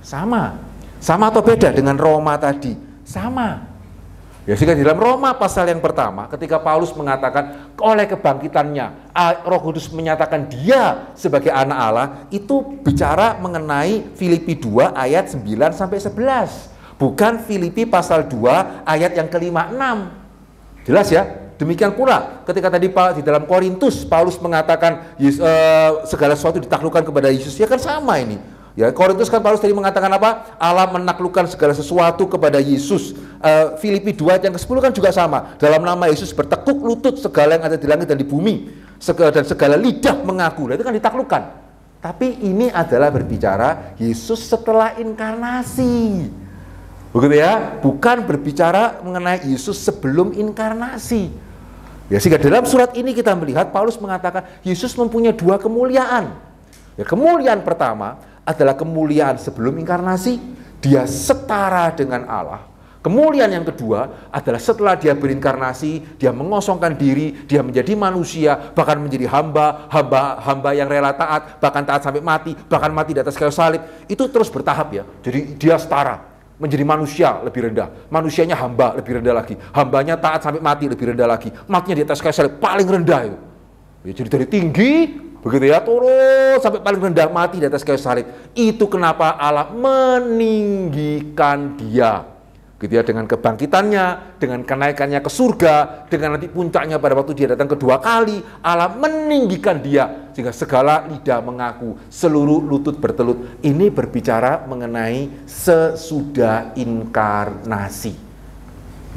Sama. Sama atau beda dengan Roma tadi? Sama. Ya, sehingga di dalam Roma pasal yang pertama, ketika Paulus mengatakan oleh kebangkitannya Roh Kudus menyatakan dia sebagai anak Allah, itu bicara mengenai Filipi 2 ayat 9 sampai 11. Bukan Filipi pasal 2 ayat yang kelima 6. Jelas ya? Demikian pula ketika tadi di dalam Korintus Paulus mengatakan segala sesuatu ditaklukkan kepada Yesus, ya kan sama ini. Ya, Korintus kan Paulus tadi mengatakan apa? Allah menaklukkan segala sesuatu kepada Yesus. Filipi 2 ayat yang ke-10 kan juga sama. Dalam nama Yesus bertekuk lutut segala yang ada di langit dan di bumi, dan segala lidah mengaku. Nah, itu kan ditaklukkan. Tapi ini adalah berbicara Yesus setelah inkarnasi. Begitu ya? Bukan berbicara mengenai Yesus sebelum inkarnasi. Ya, sehingga dalam surat ini kita melihat Paulus mengatakan Yesus mempunyai 2 kemuliaan. Ya, kemuliaan pertama adalah kemuliaan sebelum inkarnasi, dia setara dengan Allah. Kemuliaan yang kedua adalah setelah dia berinkarnasi, dia mengosongkan diri, dia menjadi manusia, bahkan menjadi hamba yang rela taat, bahkan taat sampai mati, bahkan mati di atas kayu salib. Itu terus bertahap ya. Jadi dia setara. Menjadi manusia lebih rendah, manusianya hamba lebih rendah lagi, hambanya taat sampai mati lebih rendah lagi, matinya di atas kayu salib paling rendah itu. Ya, jadi dari tinggi begitu ya turun sampai paling rendah mati di atas kayu salib. Itu kenapa Allah meninggikan dia. gitu ya, dengan kebangkitannya, dengan kenaikannya ke surga, dengan nanti puncaknya pada waktu dia datang kedua kali, Allah meninggikan dia sehingga segala lidah mengaku, seluruh lutut bertelut. Ini berbicara mengenai sesudah inkarnasi.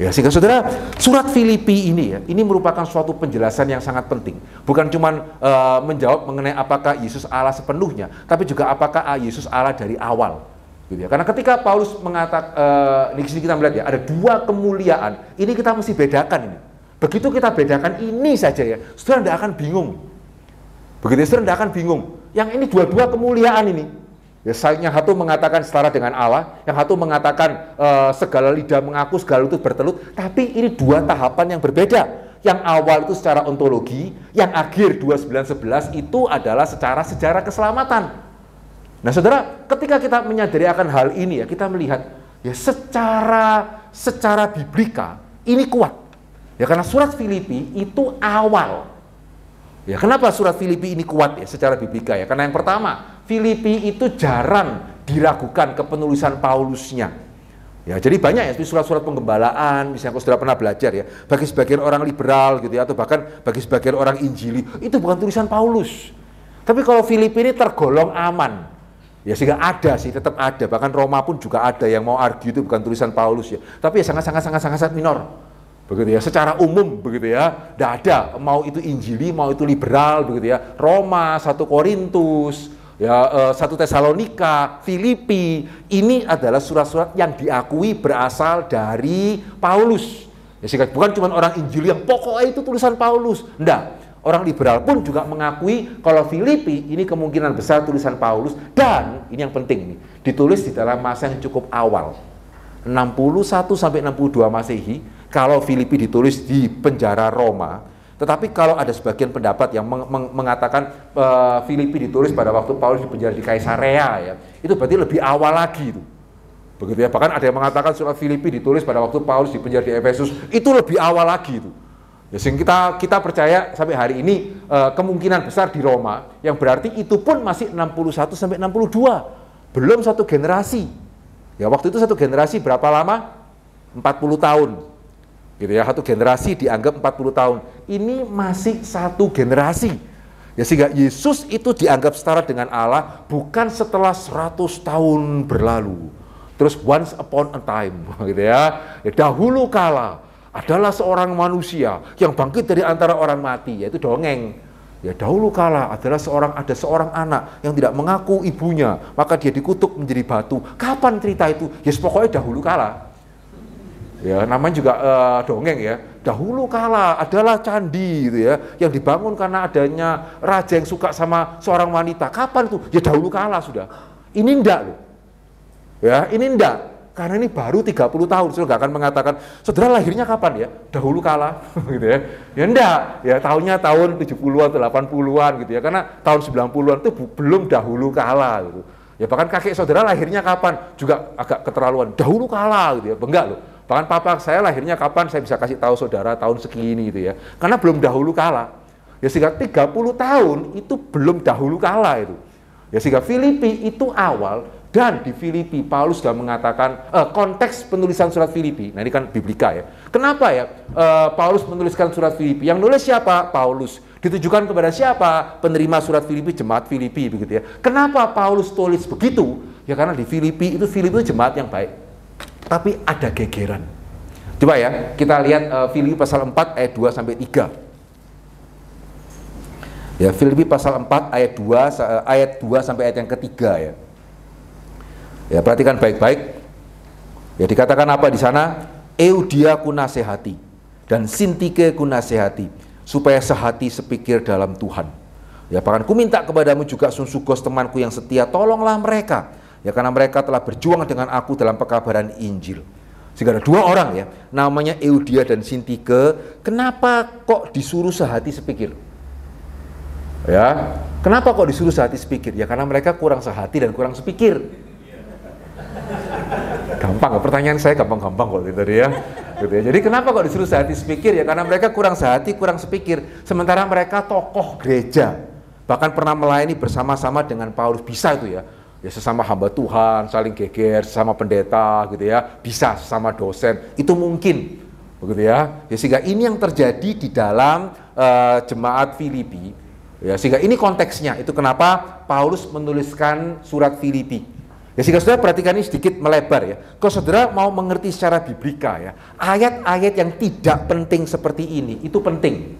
Ya, sehingga saudara, surat Filipi ini ya, ini merupakan suatu penjelasan yang sangat penting. Bukan cuma menjawab mengenai apakah Yesus Allah sepenuhnya, tapi juga apakah Yesus Allah dari awal. Gitu ya. Karena ketika Paulus mengatakan, di sini kita melihat ya, ada dua kemuliaan, ini kita mesti bedakan ini. Begitu kita bedakan ini saja ya, saudara tidak akan bingung. Begitu ya, saudara tidak akan bingung. Yang ini dua-dua kemuliaan ini. Ya, yang satu mengatakan setara dengan Allah, yang satu mengatakan segala lidah mengaku, segala lutut bertelut, tapi ini dua tahapan yang berbeda. Yang awal itu secara ontologi, yang akhir 29:11 itu adalah secara sejarah keselamatan. Nah saudara, ketika kita menyadari akan hal ini ya, kita melihat ya secara biblika ini kuat. Ya karena surat Filipi itu awal. Ya kenapa surat Filipi ini kuat ya secara biblika ya? Karena yang pertama, Filipi itu jarang diragukan kepenulisan Paulusnya. Ya jadi banyak ya surat-surat penggembalaan, misalnya kalau saudara pernah belajar ya, bagi sebagian orang liberal gitu ya, atau bahkan bagi sebagian orang Injili, itu bukan tulisan Paulus. Tapi kalau Filipi ini tergolong aman. Ya sehingga ada sih, tetap ada. Bahkan Roma pun juga ada yang mau argue itu bukan tulisan Paulus ya. Tapi ya sangat minor. Begitu ya, secara umum begitu ya. Tidak ada, mau itu Injili, mau itu liberal begitu ya. Roma, 1 Korintus, ya 1 Tesalonika, Filipi, ini adalah surat-surat yang diakui berasal dari Paulus. Ya sehingga bukan cuma orang Injili yang pokoknya itu tulisan Paulus. Enggak. Orang liberal pun juga mengakui kalau Filipi ini kemungkinan besar tulisan Paulus, dan ini yang penting nih, ditulis di dalam masa yang cukup awal, 61 sampai 62 Masehi. Kalau Filipi ditulis di penjara Roma, tetapi kalau ada sebagian pendapat yang mengatakan Filipi ditulis pada waktu Paulus di penjara di Kaisarea ya, itu berarti lebih awal lagi itu. Begitu ya, bahkan ada yang mengatakan surat Filipi ditulis pada waktu Paulus di penjara di Efesus, itu lebih awal lagi itu. Ya, sehingga kita percaya sampai hari ini kemungkinan besar di Roma, yang berarti itu pun masih 61 sampai 62, belum satu generasi. Ya waktu itu satu generasi berapa lama? 40 tahun. Gitu ya, satu generasi dianggap 40 tahun. Ini masih satu generasi. Ya sehingga Yesus itu dianggap setara dengan Allah bukan setelah 100 tahun berlalu. Terus once upon a time, gitu ya. Ya dahulu kala adalah seorang manusia yang bangkit dari antara orang mati, yaitu dongeng. Ya dahulu kala adalah ada seorang anak yang tidak mengaku ibunya, maka dia dikutuk menjadi batu. Kapan cerita itu? Ya pokoknya dahulu kala. Ya namanya juga dongeng ya. Dahulu kala adalah candi gitu ya, yang dibangun karena adanya raja yang suka sama seorang wanita. Kapan itu? Ya dahulu kala sudah. Ini enggak loh. Ya ini enggak. Karena ini baru 30 tahun, saudara nggak akan mengatakan, saudara lahirnya kapan ya? Dahulu kala, gitu ya. Ya enggak, ya tahunnya tahun 70-an atau 80-an gitu ya. Karena tahun 90-an itu belum dahulu kala gitu. Ya bahkan kakek saudara lahirnya kapan? Juga agak keterlaluan, dahulu kala gitu ya. Enggak loh. Bahkan papa saya lahirnya kapan, saya bisa kasih tahu saudara tahun segini gitu ya. Karena belum dahulu kala. Ya sehingga 30 tahun itu belum dahulu kala itu. Ya sehingga Filipi itu awal. Dan di Filipi, Paulus sudah mengatakan, konteks penulisan surat Filipi, nah ini kan biblika ya. Kenapa ya Paulus menuliskan surat Filipi? Yang nulis siapa? Paulus. Ditujukan kepada siapa? Penerima surat Filipi, jemaat Filipi begitu ya. Kenapa Paulus tulis begitu? Ya karena di Filipi itu jemaat yang baik. Tapi ada gegeran. Coba ya, kita lihat Filipi pasal 4 ayat 2 sampai 3. Ya, Filipi pasal 4 ayat 2 sampai ayat yang ketiga ya. Ya, perhatikan baik-baik. Ya, dikatakan apa di sana? Eudia ku nasihati dan Sintike ku nasihati, supaya sehati sepikir dalam Tuhan. Ya, bahkan ku minta kepadamu juga Sunsugos temanku yang setia, tolonglah mereka. Ya, karena mereka telah berjuang dengan aku dalam pekabaran Injil. Sehingga ada dua orang ya, namanya Eudia dan Sintike. Kenapa kok disuruh sehati sepikir? Ya, kenapa kok disuruh sehati sepikir? Ya karena mereka kurang sehati dan kurang sepikir. Gampang, pertanyaan saya gampang-gampang kok gitu ya. Gitu ya. Jadi kenapa kok disuruh sehati sepikir? Ya karena mereka kurang sehati, kurang sepikir. Sementara mereka tokoh gereja, bahkan pernah melayani bersama-sama dengan Paulus, bisa itu ya. Ya sesama hamba Tuhan, saling geger, sesama pendeta gitu ya, bisa sesama dosen, itu mungkin. Begitu ya. Ya sehingga ini yang terjadi di dalam jemaat Filipi. Ya sehingga ini konteksnya, itu kenapa Paulus menuliskan surat Filipi. Ya sehingga saudara perhatikan ini sedikit melebar ya. Kalau saudara mau mengerti secara biblika ya, ayat-ayat yang tidak penting seperti ini, itu penting.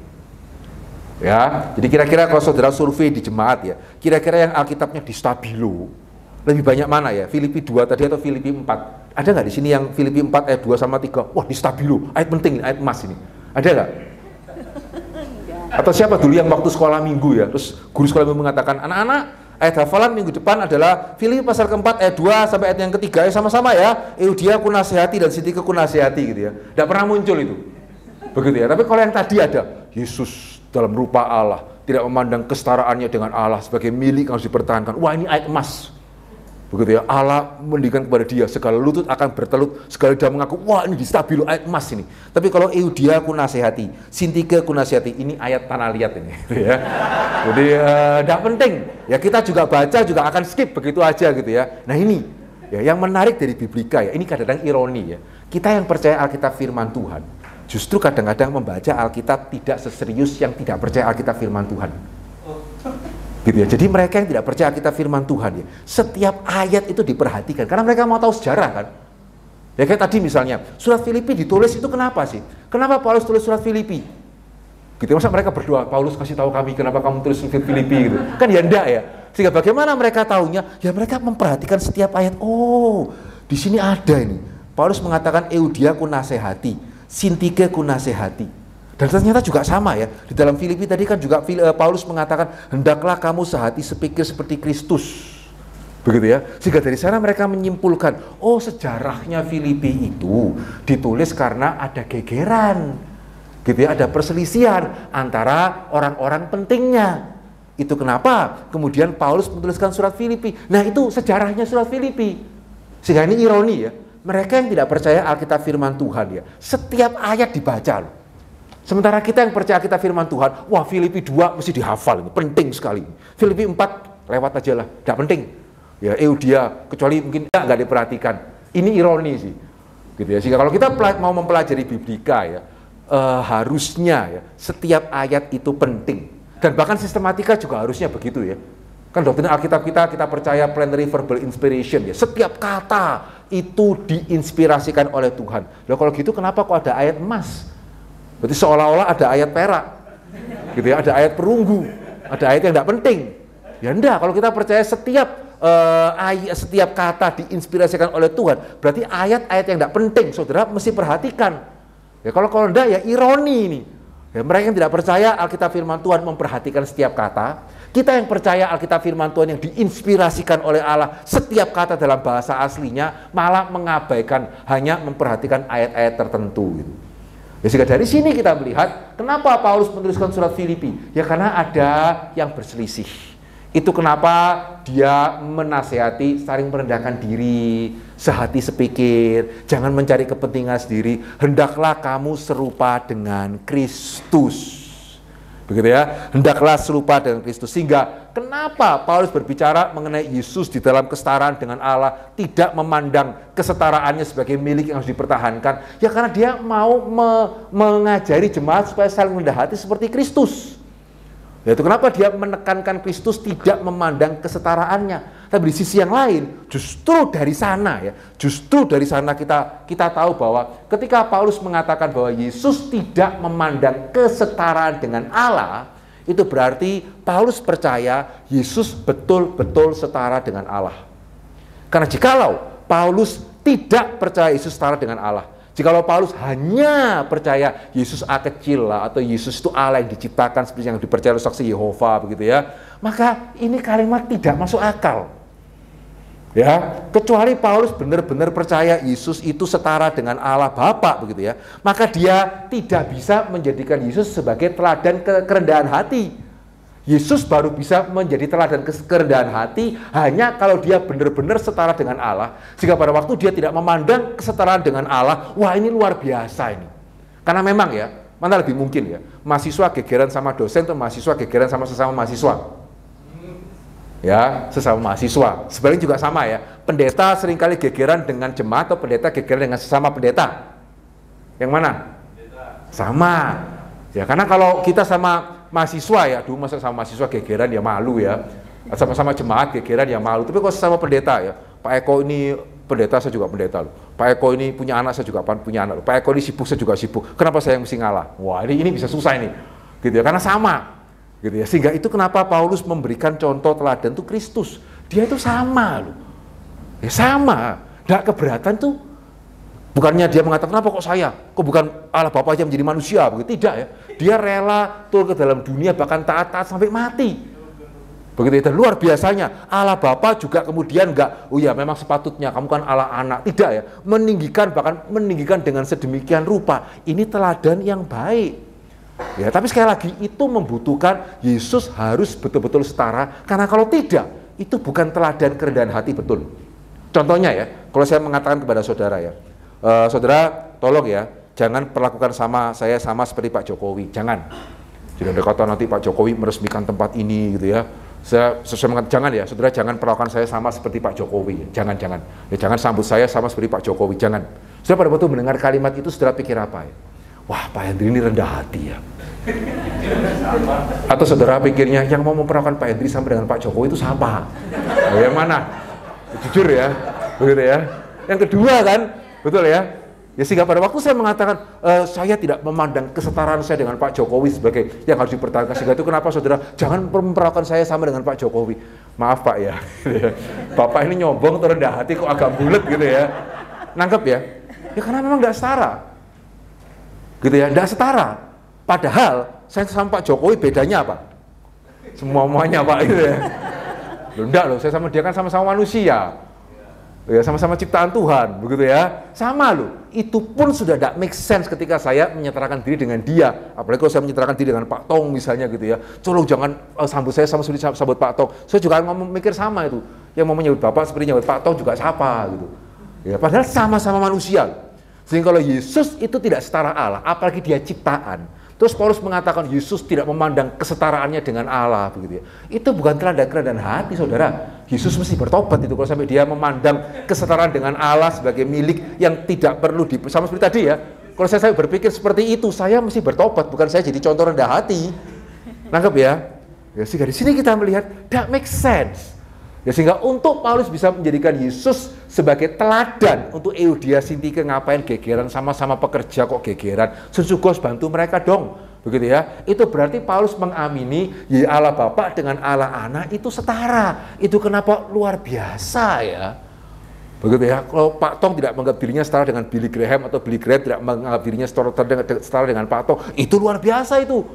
Ya, jadi kira-kira kalau saudara survei di jemaat ya, kira-kira yang Alkitabnya di stabilo, lebih banyak mana ya? Filipi 2 tadi atau Filipi 4? Ada nggak di sini yang Filipi 4 ayat 2 sama 3? Wah, di stabilo, ayat penting, ayat emas ini. Ada nggak? Atau siapa dulu yang waktu sekolah minggu ya, terus guru sekolah minggu mengatakan, anak-anak, ayat hafalan minggu depan adalah Filipi pasal keempat ayat 2 sampai ayat yang ketiga, sama-sama ya, Euodia ku nasihati dan Sintyche ku nasihati gitu ya. Tidak pernah muncul itu. Begitu ya, tapi kalau yang tadi ada, Yesus dalam rupa Allah, tidak memandang kesetaraannya dengan Allah sebagai milik yang harus dipertahankan. Wah, ini ayat emas. Begitu ya, Allah mendirikan kepada dia, segala lutut akan bertelut, segala lidah mengaku, wah ini di stabilo, ayat emas ini. Tapi kalau Euodia ku nasihati, Sintyche ku nasihati, ini ayat tanah liat ini. Gitu ya. Jadi tidak penting, ya kita juga baca juga akan skip begitu aja gitu ya. Nah ini, ya, yang menarik dari biblika ya, ini kadang-kadang ironi ya. Kita yang percaya Alkitab firman Tuhan, justru kadang-kadang membaca Alkitab tidak seserius yang tidak percaya Alkitab firman Tuhan. Gitu ya. Jadi mereka yang tidak percaya Alkitab firman Tuhan ya, setiap ayat itu diperhatikan karena mereka mau tahu sejarah kan. Ya kayak tadi misalnya, surat Filipi ditulis itu kenapa sih? Kenapa Paulus tulis surat Filipi? Gitu, masa mereka berdoa, Paulus kasih tahu kami kenapa kamu tulis surat Filipi gitu. Kan ya enggak ya. Sehingga bagaimana mereka tahunya? Ya mereka memperhatikan setiap ayat. Oh, di sini ada ini. Paulus mengatakan Euodia ku nasihati, Sintyche ku nasihati. Dan ternyata juga sama ya, di dalam Filipi tadi kan juga Paulus mengatakan, hendaklah kamu sehati sepikir seperti Kristus. Begitu ya, sehingga dari sana mereka menyimpulkan, oh sejarahnya Filipi itu ditulis karena ada gegeran. Gitu ya, ada perselisihan antara orang-orang pentingnya. Itu kenapa kemudian Paulus menuliskan surat Filipi. Nah itu sejarahnya surat Filipi. Sehingga ini ironi ya, mereka yang tidak percaya Alkitab firman Tuhan ya, setiap ayat dibaca loh. Sementara kita yang percaya kita firman Tuhan, wah Filipi 2 mesti dihafal, ini penting sekali. Filipi 4 lewat aja lah, tidak penting. Ya Euodia, kecuali mungkin nggak diperhatikan. Ini ironi sih, gitu ya. Sehingga kalau kita mau mempelajari biblika ya, harusnya ya setiap ayat itu penting. Dan bahkan sistematika juga harusnya begitu ya. Kan doktrin Alkitab kita percaya plenary verbal inspiration ya. Setiap kata itu diinspirasikan oleh Tuhan. Loh kalau gitu kenapa kok ada ayat emas? Berarti seolah-olah ada ayat perak, gitu ya, ada ayat perunggu, ada ayat yang tidak penting. Ya enggak, kalau kita percaya setiap kata diinspirasikan oleh Tuhan, berarti ayat-ayat yang tidak penting, saudara mesti perhatikan. Ya kalau enggak ya ironi ini. Ya, mereka yang tidak percaya Alkitab firman Tuhan memperhatikan setiap kata. Kita yang percaya Alkitab firman Tuhan yang diinspirasikan oleh Allah, setiap kata dalam bahasa aslinya malah mengabaikan, hanya memperhatikan ayat-ayat tertentu gitu. Ya, sehingga dari sini kita melihat kenapa Paulus menuliskan surat Filipi. Ya karena ada yang berselisih. Itu kenapa dia menasihati saling merendahkan diri, sehati sepikir, jangan mencari kepentingan sendiri, hendaklah kamu serupa dengan Kristus. Begitu ya, hendaklah serupa dengan Kristus. Sehingga kenapa Paulus berbicara mengenai Yesus di dalam kesetaraan dengan Allah, tidak memandang kesetaraannya sebagai milik yang harus dipertahankan. Ya karena dia mau mengajari jemaat supaya saling rendah hati seperti Kristus. Yaitu kenapa dia menekankan Kristus tidak memandang kesetaraannya. Tapi di sisi yang lain, justru dari sana kita tahu bahwa ketika Paulus mengatakan bahwa Yesus tidak memandang kesetaraan dengan Allah, itu berarti Paulus percaya Yesus betul-betul setara dengan Allah. Karena jikalau Paulus tidak percaya Yesus setara dengan Allah, jikalau Paulus hanya percaya Yesus A kecil lah, atau Yesus itu Allah yang diciptakan seperti yang dipercaya oleh saksi Yehova begitu ya, maka ini kalimat tidak masuk akal. Ya, kecuali Paulus benar-benar percaya Yesus itu setara dengan Allah Bapa begitu ya, maka dia tidak bisa menjadikan Yesus sebagai teladan kerendahan hati. Yesus baru bisa menjadi teladan kerendahan hati hanya kalau dia benar-benar setara dengan Allah. Sehingga pada waktu dia tidak memandang kesetaraan dengan Allah, wah ini luar biasa ini. Karena memang ya, mana lebih mungkin ya, mahasiswa gegeran sama dosen atau mahasiswa gegeran sama sesama mahasiswa? Ya, sesama mahasiswa. Sebaliknya juga sama ya. Pendeta seringkali gegeran dengan jemaat atau pendeta gegeran dengan sesama pendeta. Yang mana? Pendeta. Sama. Ya, karena kalau kita sama mahasiswa ya, dulu masa sama mahasiswa gegeran ya malu ya. Sama-sama jemaat gegeran ya malu. Tapi kalau sesama pendeta ya, Pak Eko ini pendeta, saya juga pendeta loh. Pak Eko ini punya anak, saya juga punya anak loh. Pak Eko ini sibuk, saya juga sibuk. Kenapa saya yang mesti ngalah? Wah, ini bisa susah ini. Gitu ya, karena sama. Gitu ya. Sehingga itu kenapa Paulus memberikan contoh teladan itu Kristus. Dia itu sama loh. Ya sama. Nggak keberatan tuh. Bukannya dia mengatakan, kenapa kok saya? Kok bukan Allah Bapa aja menjadi manusia? Begitu tidak ya. Dia rela turun ke dalam dunia bahkan taat-taat sampai mati. Begitu itu luar biasanya. Allah Bapa juga kemudian enggak, oh ya memang sepatutnya kamu kan Allah anak. Tidak ya, meninggikan, bahkan meninggikan dengan sedemikian rupa. Ini teladan yang baik. Ya, tapi sekali lagi itu membutuhkan Yesus harus betul-betul setara. Karena kalau tidak, itu bukan teladan kerendahan hati betul. Contohnya ya, kalau saya mengatakan kepada saudara ya, saudara tolong ya, jangan perlakukan saya sama seperti Pak Jokowi. Jangan. Jangan berkata nanti Pak Jokowi meresmikan tempat ini gitu ya. Saya mengatakan jangan ya, saudara jangan perlakukan saya sama seperti Pak Jokowi. Jangan. Ya, jangan sambut saya sama seperti Pak Jokowi. Jangan. Saudara pada waktu mendengar kalimat itu, saudara pikir apa ya? Wah, Pak Hendri ini rendah hati ya. Atau saudara pikirnya yang mau memperlakukan Pak Hendri sama dengan Pak Jokowi itu siapa? Nah, yang mana? Jujur ya, begitu ya. Yang kedua kan, betul ya. Ya sehingga pada waktu saya mengatakan saya tidak memandang kesetaraan saya dengan Pak Jokowi sebagai yang harus dipertahankan, sehingga itu kenapa saudara jangan memperlakukan saya sama dengan Pak Jokowi. Maaf Pak ya, Bapak ini nyombong terendah hati kok agak bulat gitu ya, nangkep ya? Ya karena memang tidak setara, gitu ya, tidak setara. Padahal saya sama Pak Jokowi bedanya apa? Semuanya Pak gitu ya. Loh enggak loh, saya sama dia kan sama-sama manusia. Ya, sama-sama ciptaan Tuhan, begitu ya. Sama loh, itu pun sudah tidak make sense ketika saya menyetarakan diri dengan dia. Apalagi kalau saya menyetarakan diri dengan Pak Tong misalnya gitu ya. Tolong jangan sambut saya sama seperti sambut Pak Tong. Saya juga ngomong mikir sama itu. Yang mau menyebut Bapak seperti menyebut Pak Tong juga siapa gitu. Ya, padahal sama-sama manusia. Sehingga kalau Yesus itu tidak setara Allah, apalagi dia ciptaan. Terus Paulus mengatakan Yesus tidak memandang kesetaraannya dengan Allah, begitu ya. Itu bukan teladan hati, saudara. Yesus mesti bertobat itu kalau sampai dia memandang kesetaraan dengan Allah sebagai milik yang tidak perlu sama seperti tadi ya. Kalau saya berpikir seperti itu, saya mesti bertobat, bukan saya jadi contoh rendah hati. Nangkep ya? Ya sehingga di sini kita melihat that makes sense. Ya sehingga untuk Paulus bisa menjadikan Yesus sebagai teladan untuk Euodia Sintike ngapain gegeran, sama-sama pekerja kok gegeran, sesungguhnya bantu mereka dong, begitu ya. Itu berarti Paulus mengamini ya Allah Bapa dengan Allah Anak itu setara. Itu kenapa luar biasa ya, begitu ya. Kalau Pak Tong tidak menganggap dirinya setara dengan Billy Graham, atau Billy Graham tidak menganggap dirinya setara dengan Pak Tong, itu luar biasa itu,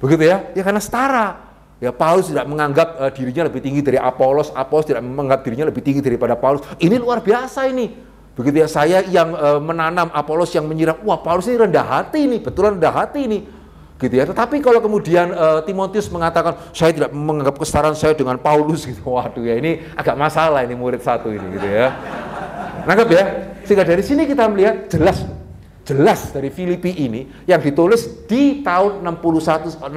begitu ya. Ya karena setara. Ya Paulus tidak menganggap dirinya lebih tinggi dari Apolos, Apolos tidak menganggap dirinya lebih tinggi daripada Paulus. Ini luar biasa ini. Begitu ya, saya yang menanam, Apolos yang menyiram. Wah, Paulus ini rendah hati ini, betulan rendah hati ini. Gitu ya. Tetapi kalau kemudian Timotius mengatakan, saya tidak menganggap kesetaraan saya dengan Paulus gitu. Waduh ya, ini agak masalah ini murid satu ini gitu ya. Nangkep ya? Sehingga dari sini kita melihat jelas dari Filipi ini yang ditulis di tahun 61-62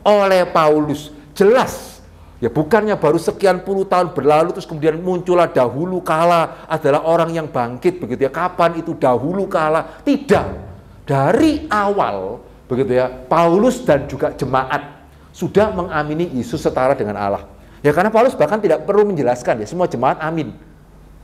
oleh Paulus. Jelas. Ya bukannya baru sekian puluh tahun berlalu terus kemudian muncullah dahulu kala adalah orang yang bangkit begitu ya. Kapan itu dahulu kala? Tidak. Dari awal begitu ya, Paulus dan juga jemaat sudah mengamini Yesus setara dengan Allah. Ya karena Paulus bahkan tidak perlu menjelaskan ya, semua jemaat amin.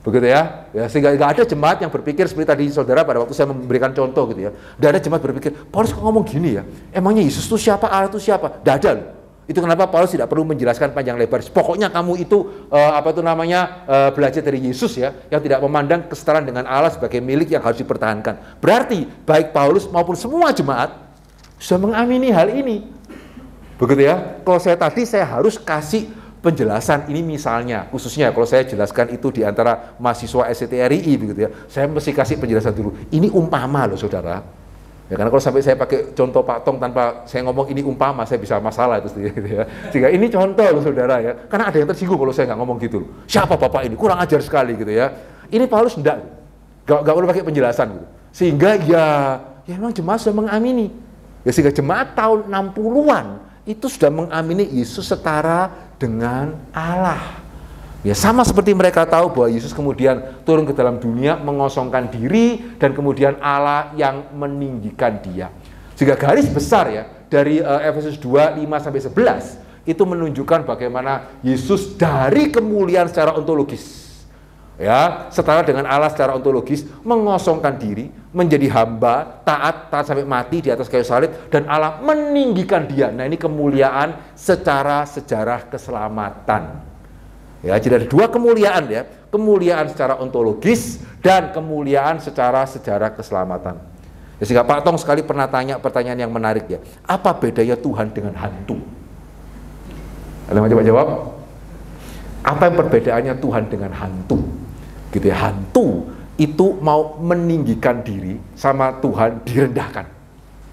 Begitu ya, sehingga nggak ada jemaat yang berpikir seperti tadi saudara pada waktu saya memberikan contoh gitu ya. Nggak ada jemaat berpikir, Paulus kok ngomong gini ya, emangnya Yesus itu siapa, Allah itu siapa? Nggak ada loh. Itu kenapa Paulus tidak perlu menjelaskan panjang lebar. Pokoknya kamu itu belajar dari Yesus ya, yang tidak memandang kesetaraan dengan Allah sebagai milik yang harus dipertahankan. Berarti baik Paulus maupun semua jemaat sudah mengamini hal ini. Begitu ya. Kalau saya harus kasih penjelasan ini misalnya, khususnya kalau saya jelaskan itu di antara mahasiswa SCTRI begitu ya, saya mesti kasih penjelasan dulu. Ini umpama loh saudara. Ya karena kalau sampai saya pakai contoh Pak Tong tanpa saya ngomong ini umpama, saya bisa masalah itu gitu ya. Sehingga ini contoh loh saudara ya. Karena ada yang tersinggung kalau saya nggak ngomong gitu loh. Siapa Bapak ini? Kurang ajar sekali gitu ya. Ini Paulus enggak perlu pakai penjelasan gitu. Sehingga ya memang jemaat sudah mengamini. Ya sehingga jemaat tahun 60-an itu sudah mengamini Yesus setara dengan Allah. Ya, sama seperti mereka tahu bahwa Yesus kemudian turun ke dalam dunia, mengosongkan diri, dan kemudian Allah yang meninggikan dia. Sehingga garis besar ya, dari Efesus 2, 5-11, itu menunjukkan bagaimana Yesus dari kemuliaan secara ontologis, ya, setara dengan Allah secara ontologis, mengosongkan diri, menjadi hamba, taat sampai mati di atas kayu salib, dan Allah meninggikan dia. Nah, ini kemuliaan secara sejarah keselamatan. Ya, jadi ada dua kemuliaan ya, kemuliaan secara ontologis dan kemuliaan secara sejarah keselamatan. Ya, sehingga Pak Tong sekali pernah tanya pertanyaan yang menarik ya, apa bedanya Tuhan dengan hantu? Ada yang coba jawab? Apa yang perbedaannya Tuhan dengan hantu? Gitu ya, hantu itu mau meninggikan diri, sama Tuhan direndahkan,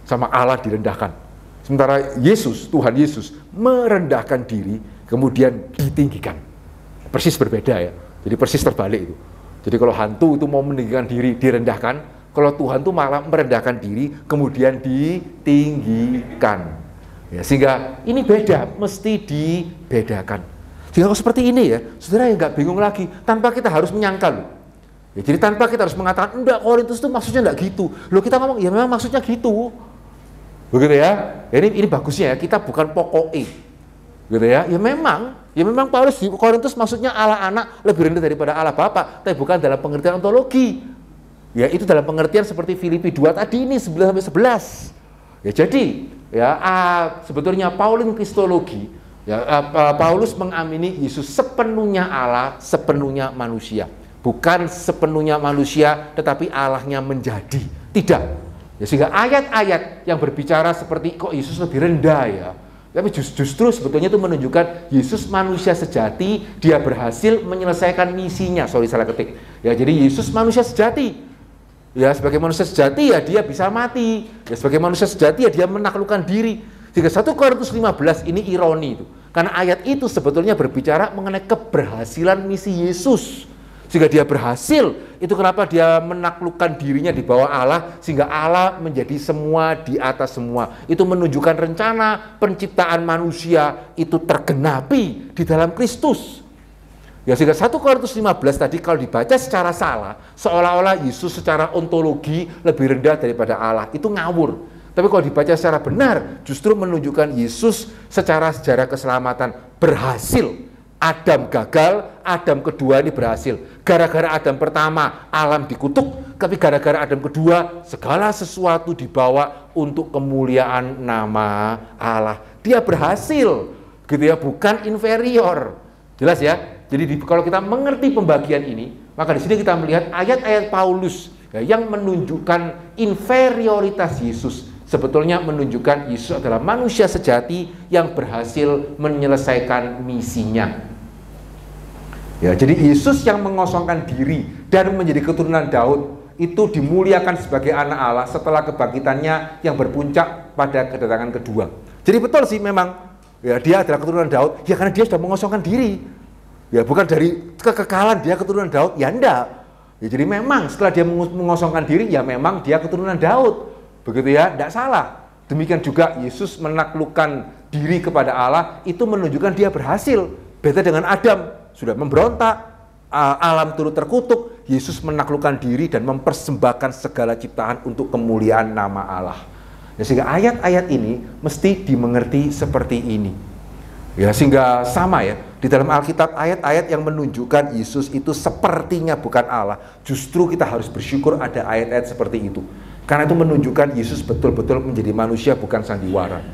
sama Allah direndahkan. Sementara Yesus, Tuhan Yesus merendahkan diri, kemudian ditinggikan. Persis berbeda ya, jadi persis terbalik itu. Jadi kalau hantu itu mau meninggikan diri, direndahkan. Kalau Tuhan itu malah merendahkan diri, kemudian ditinggikan. Ya, sehingga ini beda, mesti dibedakan. Sehingga kalau seperti ini ya, saudara ya nggak bingung lagi, tanpa kita harus menyangkal loh. Ya, jadi tanpa kita harus mengatakan, enggak, Korintus itu maksudnya enggak gitu. Loh, kita ngomong, ya memang maksudnya gitu. Begitu ya. Ini bagusnya ya, kita bukan pokoknya. Gitu ya, ya memang Paulus di Korintus maksudnya Allah anak lebih rendah daripada Allah Bapa, tapi bukan dalam pengertian ontologi. Ya, itu dalam pengertian seperti Filipi 2 tadi ini 9-11. Ya, jadi ya sebetulnya Pauline Kristologi ya, Paulus mengamini Yesus sepenuhnya Allah, sepenuhnya manusia. Bukan sepenuhnya manusia tetapi Allahnya menjadi. Tidak. Ya, sehingga ayat-ayat yang berbicara seperti kok Yesus lebih rendah ya, tapi justru sebetulnya itu menunjukkan Yesus manusia sejati, dia berhasil menyelesaikan misinya. Salah ketik. Ya, jadi Yesus manusia sejati. Ya, sebagai manusia sejati ya dia bisa mati. Ya, sebagai manusia sejati ya dia menaklukkan diri. Sehingga 1 Korintus 15 ini ironi itu. Karena ayat itu sebetulnya berbicara mengenai keberhasilan misi Yesus. Sehingga dia berhasil, itu kenapa dia menaklukkan dirinya di bawah Allah, sehingga Allah menjadi semua di atas semua. Itu menunjukkan rencana penciptaan manusia itu tergenapi di dalam Kristus. Ya, sehingga 1 Korintus 15 tadi kalau dibaca secara salah, seolah-olah Yesus secara ontologi lebih rendah daripada Allah. Itu ngawur. Tapi kalau dibaca secara benar, justru menunjukkan Yesus secara sejarah keselamatan berhasil. Adam gagal, Adam kedua ini berhasil. Gara-gara Adam pertama, alam dikutuk. Tapi gara-gara Adam kedua, segala sesuatu dibawa untuk kemuliaan nama Allah. Dia berhasil, gitu ya, bukan inferior. Jelas ya? Jadi kalau kita mengerti pembagian ini, maka di sini kita melihat ayat-ayat Paulus ya, yang menunjukkan inferioritas Yesus. Sebetulnya menunjukkan Yesus adalah manusia sejati yang berhasil menyelesaikan misinya. Ya, jadi Yesus yang mengosongkan diri dan menjadi keturunan Daud itu dimuliakan sebagai anak Allah setelah kebangkitannya yang berpuncak pada kedatangan kedua. Jadi betul sih memang ya dia adalah keturunan Daud ya karena dia sudah mengosongkan diri. Ya bukan dari kekekalan dia keturunan Daud, ya enggak. Ya jadi memang setelah dia mengosongkan diri ya memang dia keturunan Daud. Begitu ya, enggak salah. Demikian juga Yesus menaklukkan diri kepada Allah itu menunjukkan dia berhasil. Beda dengan Adam. Sudah memberontak, alam turut terkutuk, Yesus menaklukkan diri dan mempersembahkan segala ciptaan untuk kemuliaan nama Allah. Ya, sehingga ayat-ayat ini mesti dimengerti seperti ini. Ya, sehingga sama ya, di dalam Alkitab ayat-ayat yang menunjukkan Yesus itu sepertinya bukan Allah. Justru kita harus bersyukur ada ayat-ayat seperti itu. Karena itu menunjukkan Yesus betul-betul menjadi manusia bukan sandiwara.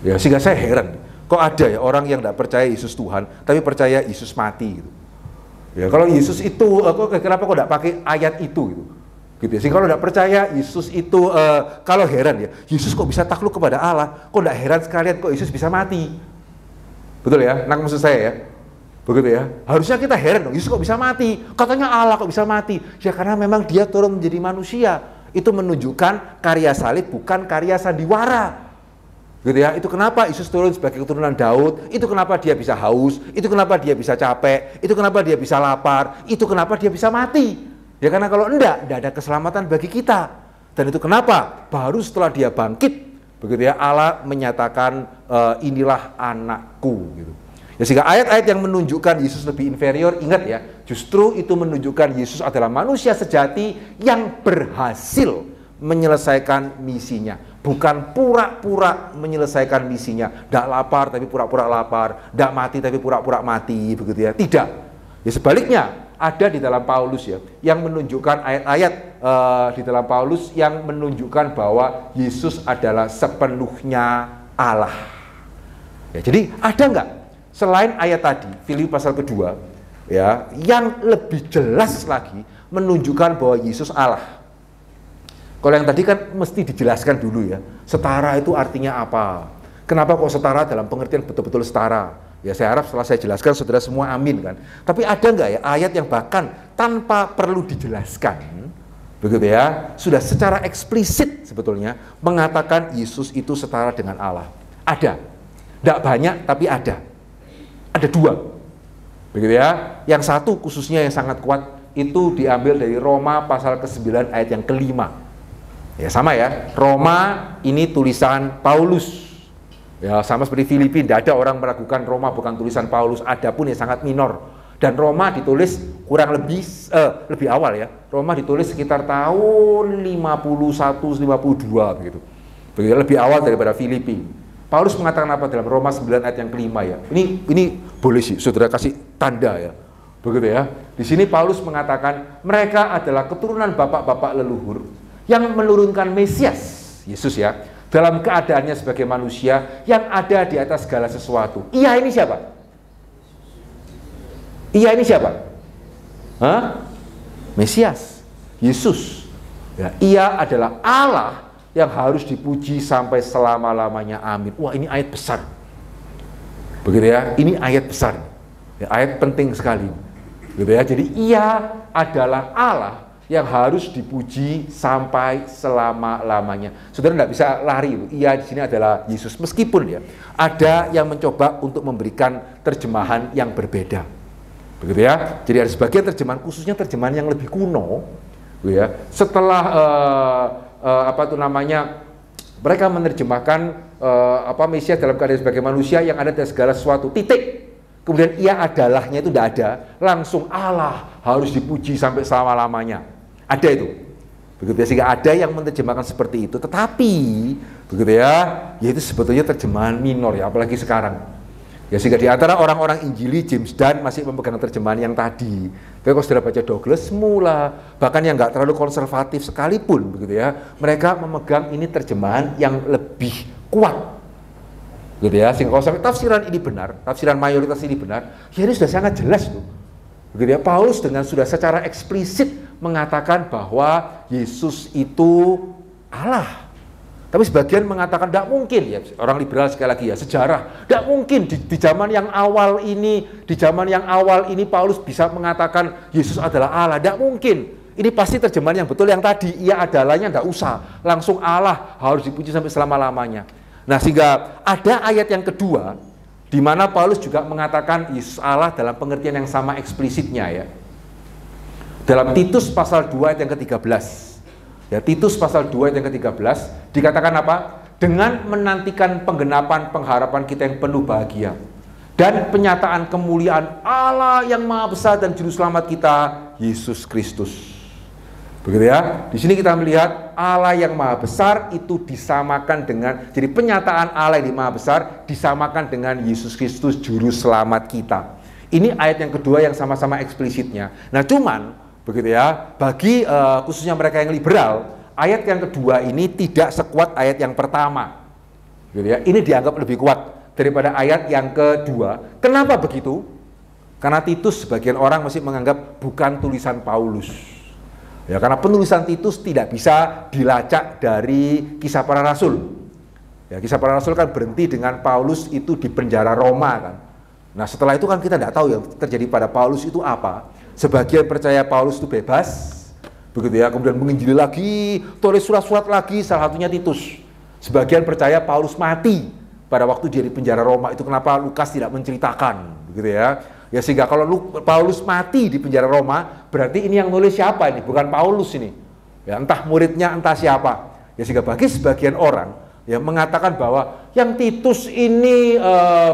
Ya, sehingga saya heran. Kok ada ya orang yang tidak percaya Yesus Tuhan, tapi percaya Yesus mati gitu. Ya kalau Yesus itu, kenapa kok tidak pakai ayat itu gitu? Gitu ya. Sehingga kalau tidak percaya Yesus itu, kalau heran ya, Yesus kok bisa takluk kepada Allah? Kok tidak heran sekalian kok Yesus bisa mati? Betul ya? Nah maksud saya ya, begitu ya. Harusnya kita heran dong, Yesus kok bisa mati? Katanya Allah kok bisa mati? Ya karena memang dia turun menjadi manusia. Itu menunjukkan karya salib bukan karya sandiwara. Gitu ya, itu kenapa Yesus turun sebagai keturunan Daud, itu kenapa dia bisa haus, itu kenapa dia bisa capek, itu kenapa dia bisa lapar, itu kenapa dia bisa mati. Ya karena kalau enggak ada keselamatan bagi kita. Dan itu kenapa baru setelah dia bangkit, begitu ya, Allah menyatakan inilah anakku gitu. Ya, sehingga ayat-ayat yang menunjukkan Yesus lebih inferior, ingat ya, justru itu menunjukkan Yesus adalah manusia sejati yang berhasil menyelesaikan misinya. Bukan pura-pura menyelesaikan misinya. Tidak lapar tapi pura-pura lapar, tidak mati tapi pura-pura mati, begitu ya. Tidak. Ya sebaliknya, ada di dalam Paulus ya, yang menunjukkan ayat-ayat di dalam Paulus yang menunjukkan bahwa Yesus adalah sepenuhnya Allah. Ya, jadi ada nggak selain ayat tadi, Filipi pasal kedua, ya, yang lebih jelas lagi menunjukkan bahwa Yesus Allah? Kalau yang tadi kan mesti dijelaskan dulu ya, setara itu artinya apa? Kenapa kok setara dalam pengertian betul-betul setara? Ya saya harap setelah saya jelaskan saudara semua amin kan. Tapi ada nggak ya ayat yang bahkan tanpa perlu dijelaskan, begitu ya, sudah secara eksplisit sebetulnya mengatakan Yesus itu setara dengan Allah? Ada. Tidak banyak tapi ada. Ada dua. Begitu ya. Yang satu khususnya yang sangat kuat itu diambil dari Roma pasal ke-9 ayat yang ke-5. Ya sama ya, Roma ini tulisan Paulus. Ya sama seperti Filipi, tidak ada orang meragukan Roma bukan tulisan Paulus, adapun yang sangat minor. Dan Roma ditulis kurang lebih awal ya. Roma ditulis sekitar tahun 51-52 begitu. Begitu lebih awal daripada Filipi. Paulus mengatakan apa dalam Roma 9 ayat yang ke-5 ya. Ini boleh sih saudara kasih tanda ya. Begitu ya. Di sini Paulus mengatakan mereka adalah keturunan bapak-bapak leluhur yang menurunkan Mesias, Yesus ya, dalam keadaannya sebagai manusia yang ada di atas segala sesuatu. Ia ini siapa? Ia ini siapa? Hah? Mesias, Yesus. Ya, ia adalah Allah yang harus dipuji sampai selama-lamanya. Amin. Wah, ini ayat besar. Begitu ya, ini ayat besar. Ya, ayat penting sekali. Gitu ya. Jadi ia adalah Allah yang harus dipuji sampai selama-lamanya. Saudara tidak bisa lari. Ia di sini adalah Yesus. Meskipun ya ada yang mencoba untuk memberikan terjemahan yang berbeda. Begitu ya. Jadi ada sebagian terjemahan, khususnya terjemahan yang lebih kuno, gitu ya. Setelah mereka menerjemahkan Mesias dalam keadaan sebagai manusia yang ada dari segala sesuatu. Titik. Kemudian ia adalahnya itu tidak ada. Langsung Allah harus dipuji sampai selama-lamanya. Ada itu, begitu ya, sehingga ada yang menerjemahkan seperti itu. Tetapi, begitu ya, itu sebetulnya terjemahan minor ya, apalagi sekarang. Ya sehingga di antara orang-orang Injili, James Dunn masih memegang terjemahan yang tadi. Tapi kalau sudah baca Douglas Mula, bahkan yang nggak terlalu konservatif sekalipun, begitu ya, mereka memegang ini terjemahan yang lebih kuat. Gitu ya, sehingga kalau sampai tafsiran ini benar, tafsiran mayoritas ini benar, ya ini sudah sangat jelas tuh. Begitu ya, Paulus dengan sudah secara eksplisit mengatakan bahwa Yesus itu Allah. Tapi sebagian mengatakan tidak mungkin ya, orang liberal sekali lagi ya, sejarah tidak mungkin di zaman yang awal ini, Paulus bisa mengatakan Yesus adalah Allah, tidak mungkin. Ini pasti terjemahan yang betul yang tadi, ia adalahnya tidak usah, langsung Allah harus dipuji sampai selama-lamanya. Nah, sehingga ada ayat yang kedua di mana Paulus juga mengatakan Yesus Allah dalam pengertian yang sama eksplisitnya ya. Dalam Titus pasal 2 ayat yang ke-13. Ya, Titus pasal 2 ayat yang ke-13 dikatakan apa? Dengan menantikan penggenapan pengharapan kita yang penuh bahagia dan penyataan kemuliaan Allah yang Maha Besar dan juru selamat kita, Yesus Kristus. Begitu ya. Di sini kita melihat Allah yang Maha Besar itu disamakan dengan, jadi penyataan Allah yang Maha Besar disamakan dengan Yesus Kristus juru selamat kita. Ini ayat yang kedua yang sama-sama eksplisitnya. Nah, cuman begitu ya, bagi khususnya mereka yang liberal, ayat yang kedua ini tidak sekuat ayat yang pertama. Gitu ya. Ini dianggap lebih kuat daripada ayat yang kedua. Kenapa begitu? Karena Titus sebagian orang masih menganggap bukan tulisan Paulus. Ya, karena penulisan Titus tidak bisa dilacak dari Kisah Para Rasul. Ya, Kisah Para Rasul kan berhenti dengan Paulus itu di penjara Roma kan. Nah, setelah itu kan kita tidak tahu yang terjadi pada Paulus itu apa. Sebagian percaya Paulus itu bebas, begitu ya, kemudian menginjili lagi, tulis surat-surat lagi, salah satunya Titus. Sebagian percaya Paulus mati pada waktu dia di penjara Roma. Itu kenapa Lukas tidak menceritakan, begitu ya. Ya sehingga kalau Paulus mati di penjara Roma, berarti ini yang nulis siapa ini? Bukan Paulus ini. Ya, entah muridnya, entah siapa. Ya sehingga bagi sebagian orang ya mengatakan bahwa yang Titus ini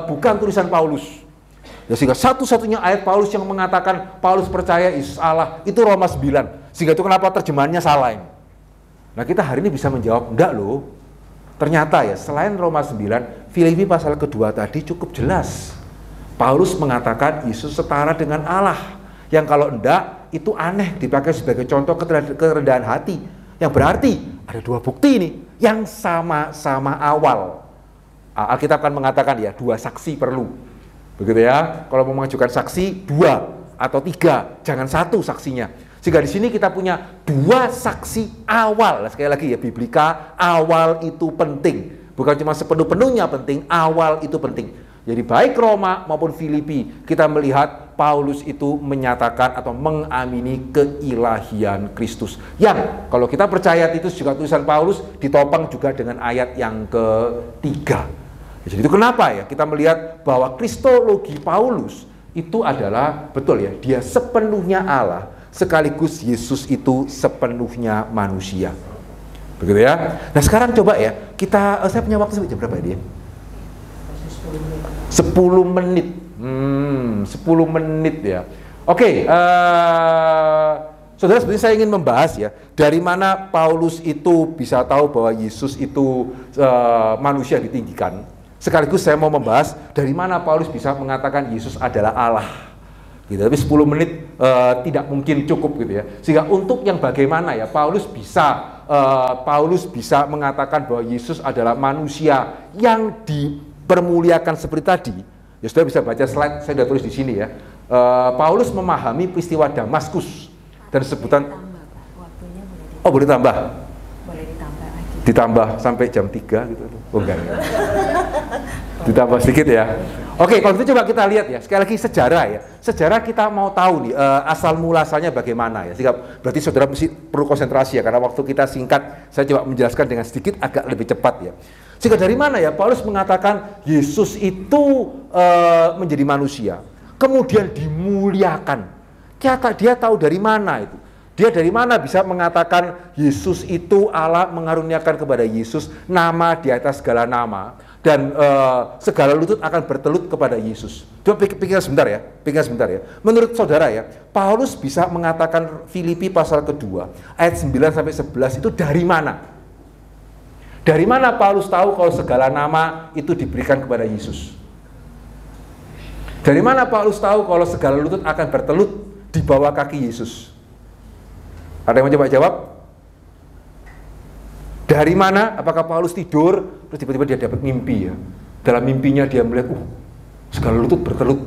bukan tulisan Paulus. Ya, sehingga satu-satunya ayat Paulus yang mengatakan Paulus percaya Yesus Allah itu Roma 9. Sehingga itu kenapa terjemahannya salah ini. Nah, kita hari ini bisa menjawab, enggak loh. Ternyata ya, selain Roma 9, Filipi pasal kedua tadi cukup jelas. Paulus mengatakan Yesus setara dengan Allah. Yang kalau enggak, itu aneh dipakai sebagai contoh kerendahan hati. Yang berarti ada dua bukti ini yang sama-sama awal. Alkitab akan mengatakan ya, dua saksi perlu. Begitu ya, kalau mau mengajukan saksi, dua atau tiga, jangan satu saksinya. Sehingga di sini kita punya dua saksi awal. Nah, sekali lagi ya, biblika, awal itu penting. Bukan cuma sepenuh-penuhnya penting, awal itu penting. Jadi baik Roma maupun Filipi, kita melihat Paulus itu menyatakan atau mengamini keilahian Kristus. Yang kalau kita percaya itu juga tulisan Paulus, ditopang juga dengan ayat yang ketiga. Jadi itu kenapa ya kita melihat bahwa kristologi Paulus itu adalah betul ya, dia sepenuhnya Allah, sekaligus Yesus itu sepenuhnya manusia. Begitu ya. Nah sekarang coba ya, saya punya waktu sampai jam berapa ya dia? 10 menit. 10 menit ya. Oke, saudara, sebenarnya saya ingin membahas ya, dari mana Paulus itu bisa tahu bahwa Yesus itu manusia ditinggikan. Sekaligus saya mau membahas dari mana Paulus bisa mengatakan Yesus adalah Allah. Gitu. Tapi 10 menit tidak mungkin cukup gitu ya. Sehingga untuk yang bagaimana ya Paulus bisa mengatakan bahwa Yesus adalah manusia yang dipermuliakan seperti tadi. Ya sudah bisa baca slide, saya sudah tulis di sini ya. Paulus memahami peristiwa Damaskus dan sebutan. Oh boleh tambah. Boleh ditambah lagi. Ditambah sampai jam 3 gitu. Oh enggak. Ditambah sedikit ya. Oke, kalau itu coba kita lihat ya. Sekali lagi sejarah ya. Sejarah kita mau tahu nih asal muasalnya bagaimana ya. Sehingga berarti saudara mesti perlu konsentrasi ya, karena waktu kita singkat. Saya coba menjelaskan dengan sedikit agak lebih cepat ya. Sehingga dari mana ya Paulus mengatakan Yesus itu menjadi manusia, kemudian dimuliakan. Dia tahu dari mana itu. Dia dari mana bisa mengatakan Yesus itu Allah mengaruniakan kepada Yesus nama di atas segala nama, dan segala lutut akan bertelut kepada Yesus. Coba pikir sebentar ya, Menurut saudara ya, Paulus bisa mengatakan Filipi pasal kedua ayat 9 sampai 11 itu dari mana? Dari mana Paulus tahu kalau segala nama itu diberikan kepada Yesus? Dari mana Paulus tahu kalau segala lutut akan bertelut di bawah kaki Yesus? Ada yang mau coba jawab? Dari mana? Apakah Paulus tidur, terus tiba-tiba dia dapat mimpi ya? Dalam mimpinya dia melihat, segala lutut bertelut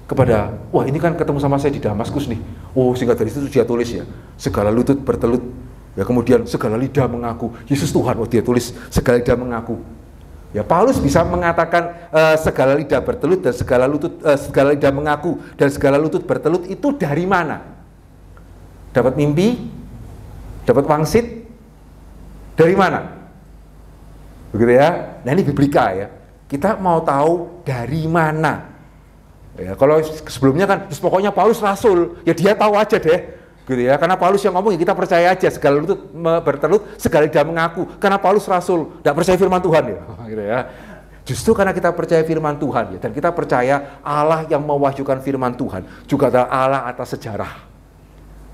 kepada, ini kan ketemu sama saya di Damaskus nih. Sehingga dari situ dia tulis ya, segala lutut bertelut. Ya kemudian segala lidah mengaku Yesus Tuhan. Dia tulis segala lidah mengaku. Ya Paulus bisa mengatakan segala lidah bertelut dan segala lidah mengaku dan segala lutut bertelut itu dari mana? Dapat mimpi? Dapat wangsit? Dari mana? Begitu ya. Nah ini biblika ya. Kita mau tahu dari mana. Ya, kalau sebelumnya kan pokoknya Paulus rasul, ya dia tahu aja deh. Gitu ya, karena Paulus yang ngomong ya kita percaya aja, segala lutut bertelut, segala lidah mengaku. Karena Paulus rasul, tidak percaya firman Tuhan ya. Gitu ya. Justru karena kita percaya firman Tuhan ya, dan kita percaya Allah yang mewahyukan firman Tuhan juga adalah Allah atas sejarah.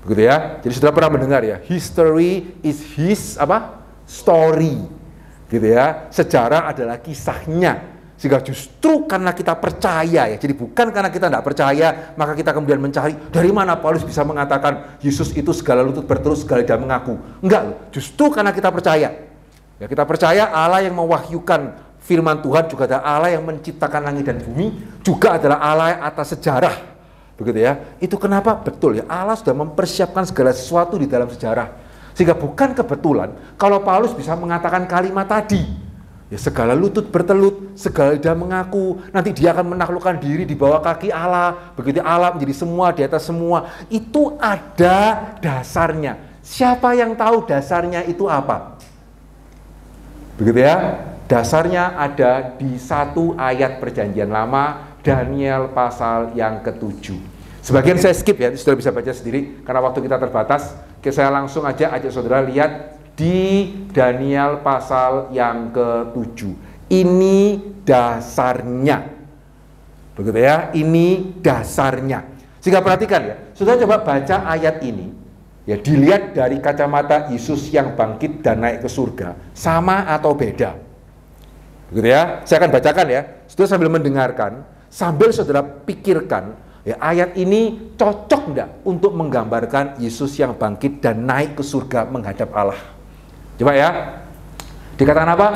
Begitu ya. Jadi sudah pernah mendengar ya, history is his story. Gitu ya. Sejarah adalah kisahnya. Sehingga justru karena kita percaya ya, jadi bukan karena kita tidak percaya maka kita kemudian mencari dari mana Paulus bisa mengatakan Yesus itu segala lutut bertelut, segala lidah mengaku. Enggak, justru karena kita percaya. Ya, kita percaya Allah yang mewahyukan firman Tuhan juga adalah Allah yang menciptakan langit dan bumi, juga adalah Allah yang atas sejarah. Begitu ya. Itu kenapa betul ya, Allah sudah mempersiapkan segala sesuatu di dalam sejarah. Sehingga bukan kebetulan kalau Paulus bisa mengatakan kalimat tadi. Ya, segala lutut bertelut, segala lidah mengaku, nanti dia akan menaklukkan diri di bawah kaki Allah, begitu Allah menjadi semua, di atas semua. Itu ada dasarnya. Siapa yang tahu dasarnya itu apa? Begitu ya. Dasarnya ada di satu ayat perjanjian lama, Daniel pasal yang ke-7. Sebagian saya skip ya, sudah bisa baca sendiri karena waktu kita terbatas. Saya langsung aja ajak saudara lihat di Daniel pasal yang ke-7. Ini dasarnya. Begitu ya, ini dasarnya. Sehingga perhatikan ya, saudara coba baca ayat ini, ya dilihat dari kacamata Yesus yang bangkit dan naik ke surga, sama atau beda? Begitu ya, saya akan bacakan ya, saudara sambil mendengarkan, sambil saudara pikirkan, ya ayat ini cocok enggak untuk menggambarkan Yesus yang bangkit dan naik ke surga menghadap Allah? Coba ya, dikatakan apa?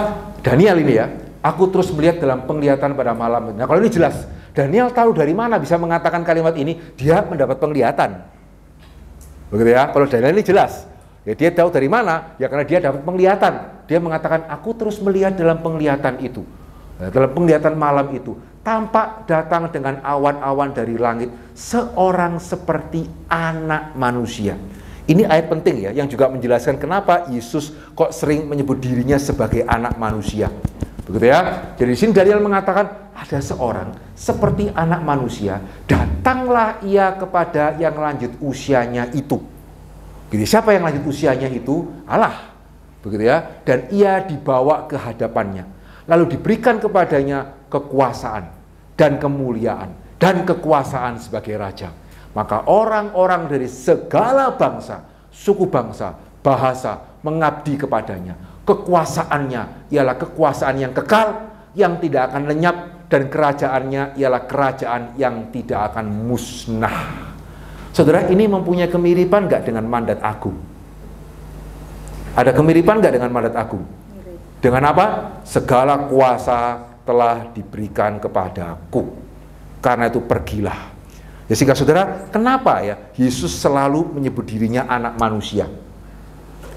Daniel ini ya, aku terus melihat dalam penglihatan pada malam. Nah kalau ini jelas, Daniel tahu dari mana bisa mengatakan kalimat ini, dia mendapat penglihatan. Begitu ya, kalau Daniel ini jelas, ya dia tahu dari mana, ya karena dia dapat penglihatan. Dia mengatakan, aku terus melihat dalam penglihatan itu. Nah, dalam penglihatan malam itu, tampak datang dengan awan-awan dari langit, seorang seperti anak manusia. Ini ayat penting ya, yang juga menjelaskan kenapa Yesus kok sering menyebut dirinya sebagai anak manusia. Begitu ya. Jadi di sini Daniel mengatakan ada seorang seperti anak manusia, datanglah ia kepada yang lanjut usianya itu. Jadi siapa yang lanjut usianya itu? Allah. Begitu ya. Dan ia dibawa ke hadapannya. Lalu diberikan kepadanya kekuasaan dan kemuliaan dan kekuasaan sebagai raja. Maka orang-orang dari segala bangsa, suku bangsa, bahasa mengabdi kepadanya. Kekuasaannya ialah kekuasaan yang kekal, yang tidak akan lenyap, dan kerajaannya ialah kerajaan yang tidak akan musnah. Saudara, ini mempunyai kemiripan nggak dengan mandat agung? Ada kemiripan nggak dengan mandat agung? Dengan apa? Segala kuasa telah diberikan kepadaku. Karena itu pergilah. Ya sehingga saudara, kenapa ya Yesus selalu menyebut dirinya anak manusia?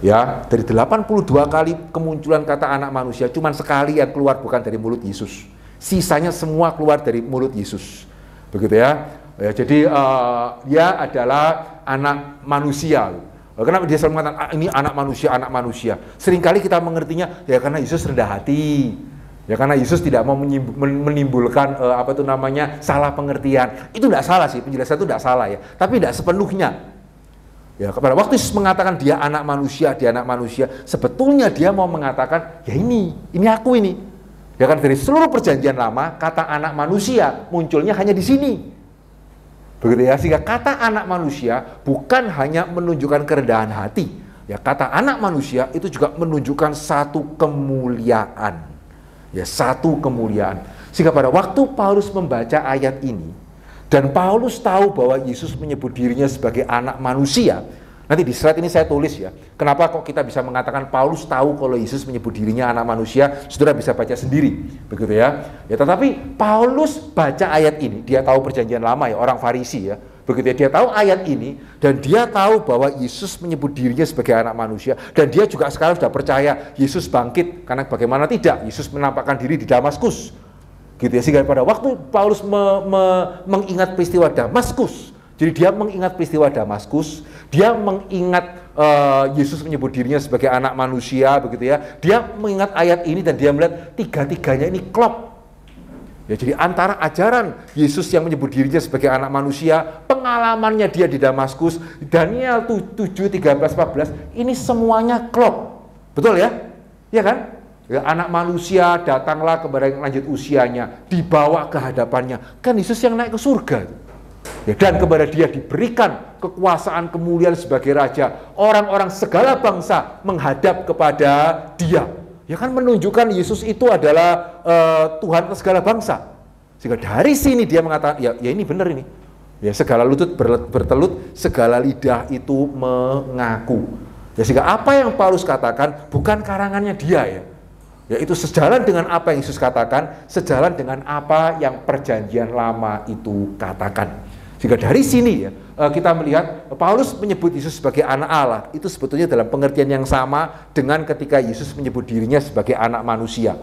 Ya, dari 82 kali kemunculan kata anak manusia, cuman sekali yang keluar bukan dari mulut Yesus. Sisanya semua keluar dari mulut Yesus. Begitu ya. Ya jadi dia adalah anak manusia. Kenapa dia selalu mengatakan ini anak manusia? Seringkali kita mengertinya ya karena Yesus rendah hati. Ya karena Yesus tidak mau menimbulkan salah pengertian. Itu tidak salah sih, penjelasan itu tidak salah ya. Tapi tidak sepenuhnya. Ya, pada waktu Yesus mengatakan dia anak manusia, sebetulnya dia mau mengatakan, ya ini aku ini. Ya kan dari seluruh perjanjian lama, kata anak manusia munculnya hanya di sini. Begitu ya, sehingga kata anak manusia bukan hanya menunjukkan kerendahan hati. Ya, kata anak manusia itu juga menunjukkan satu kemuliaan. Ya, satu kemuliaan. Sehingga pada waktu Paulus membaca ayat ini, dan Paulus tahu bahwa Yesus menyebut dirinya sebagai anak manusia. Nanti di slide ini saya tulis ya. Kenapa kok kita bisa mengatakan Paulus tahu kalau Yesus menyebut dirinya anak manusia? Saudara bisa baca sendiri, begitu ya. Ya, tetapi Paulus baca ayat ini, dia tahu perjanjian lama ya, orang Farisi ya. Begitu ya, dia tahu ayat ini dan dia tahu bahwa Yesus menyebut dirinya sebagai anak manusia dan dia juga sekarang sudah percaya Yesus bangkit, karena bagaimana tidak, Yesus menampakkan diri di Damaskus. Gitu ya, sehingga pada waktu Paulus mengingat peristiwa Damaskus, jadi dia mengingat peristiwa Damaskus, dia mengingat Yesus menyebut dirinya sebagai anak manusia, begitu ya, dia mengingat ayat ini dan dia melihat tiga-tiganya ini klop. Ya, jadi antara ajaran Yesus yang menyebut dirinya sebagai anak manusia, pengalamannya dia di Damaskus, Daniel 7, 13, 14, ini semuanya klop. Betul ya? Iya kan? Ya, anak manusia datanglah kepada yang lanjut usianya, dibawa ke hadapannya. Kan Yesus yang naik ke surga. Ya, dan kepada dia diberikan kekuasaan kemuliaan sebagai raja. Orang-orang segala bangsa menghadap kepada dia. Ya kan menunjukkan Yesus itu adalah Tuhan segala bangsa. Sehingga dari sini dia mengatakan, ya ini benar ini. Ya, segala lutut bertelut, segala lidah itu mengaku. Ya, sehingga apa yang Paulus katakan bukan karangannya dia ya. Ya, itu sejalan dengan apa yang Yesus katakan, sejalan dengan apa yang perjanjian lama itu katakan. Sehingga dari sini ya, kita melihat Paulus menyebut Yesus sebagai anak Allah, itu sebetulnya dalam pengertian yang sama dengan ketika Yesus menyebut dirinya sebagai anak manusia.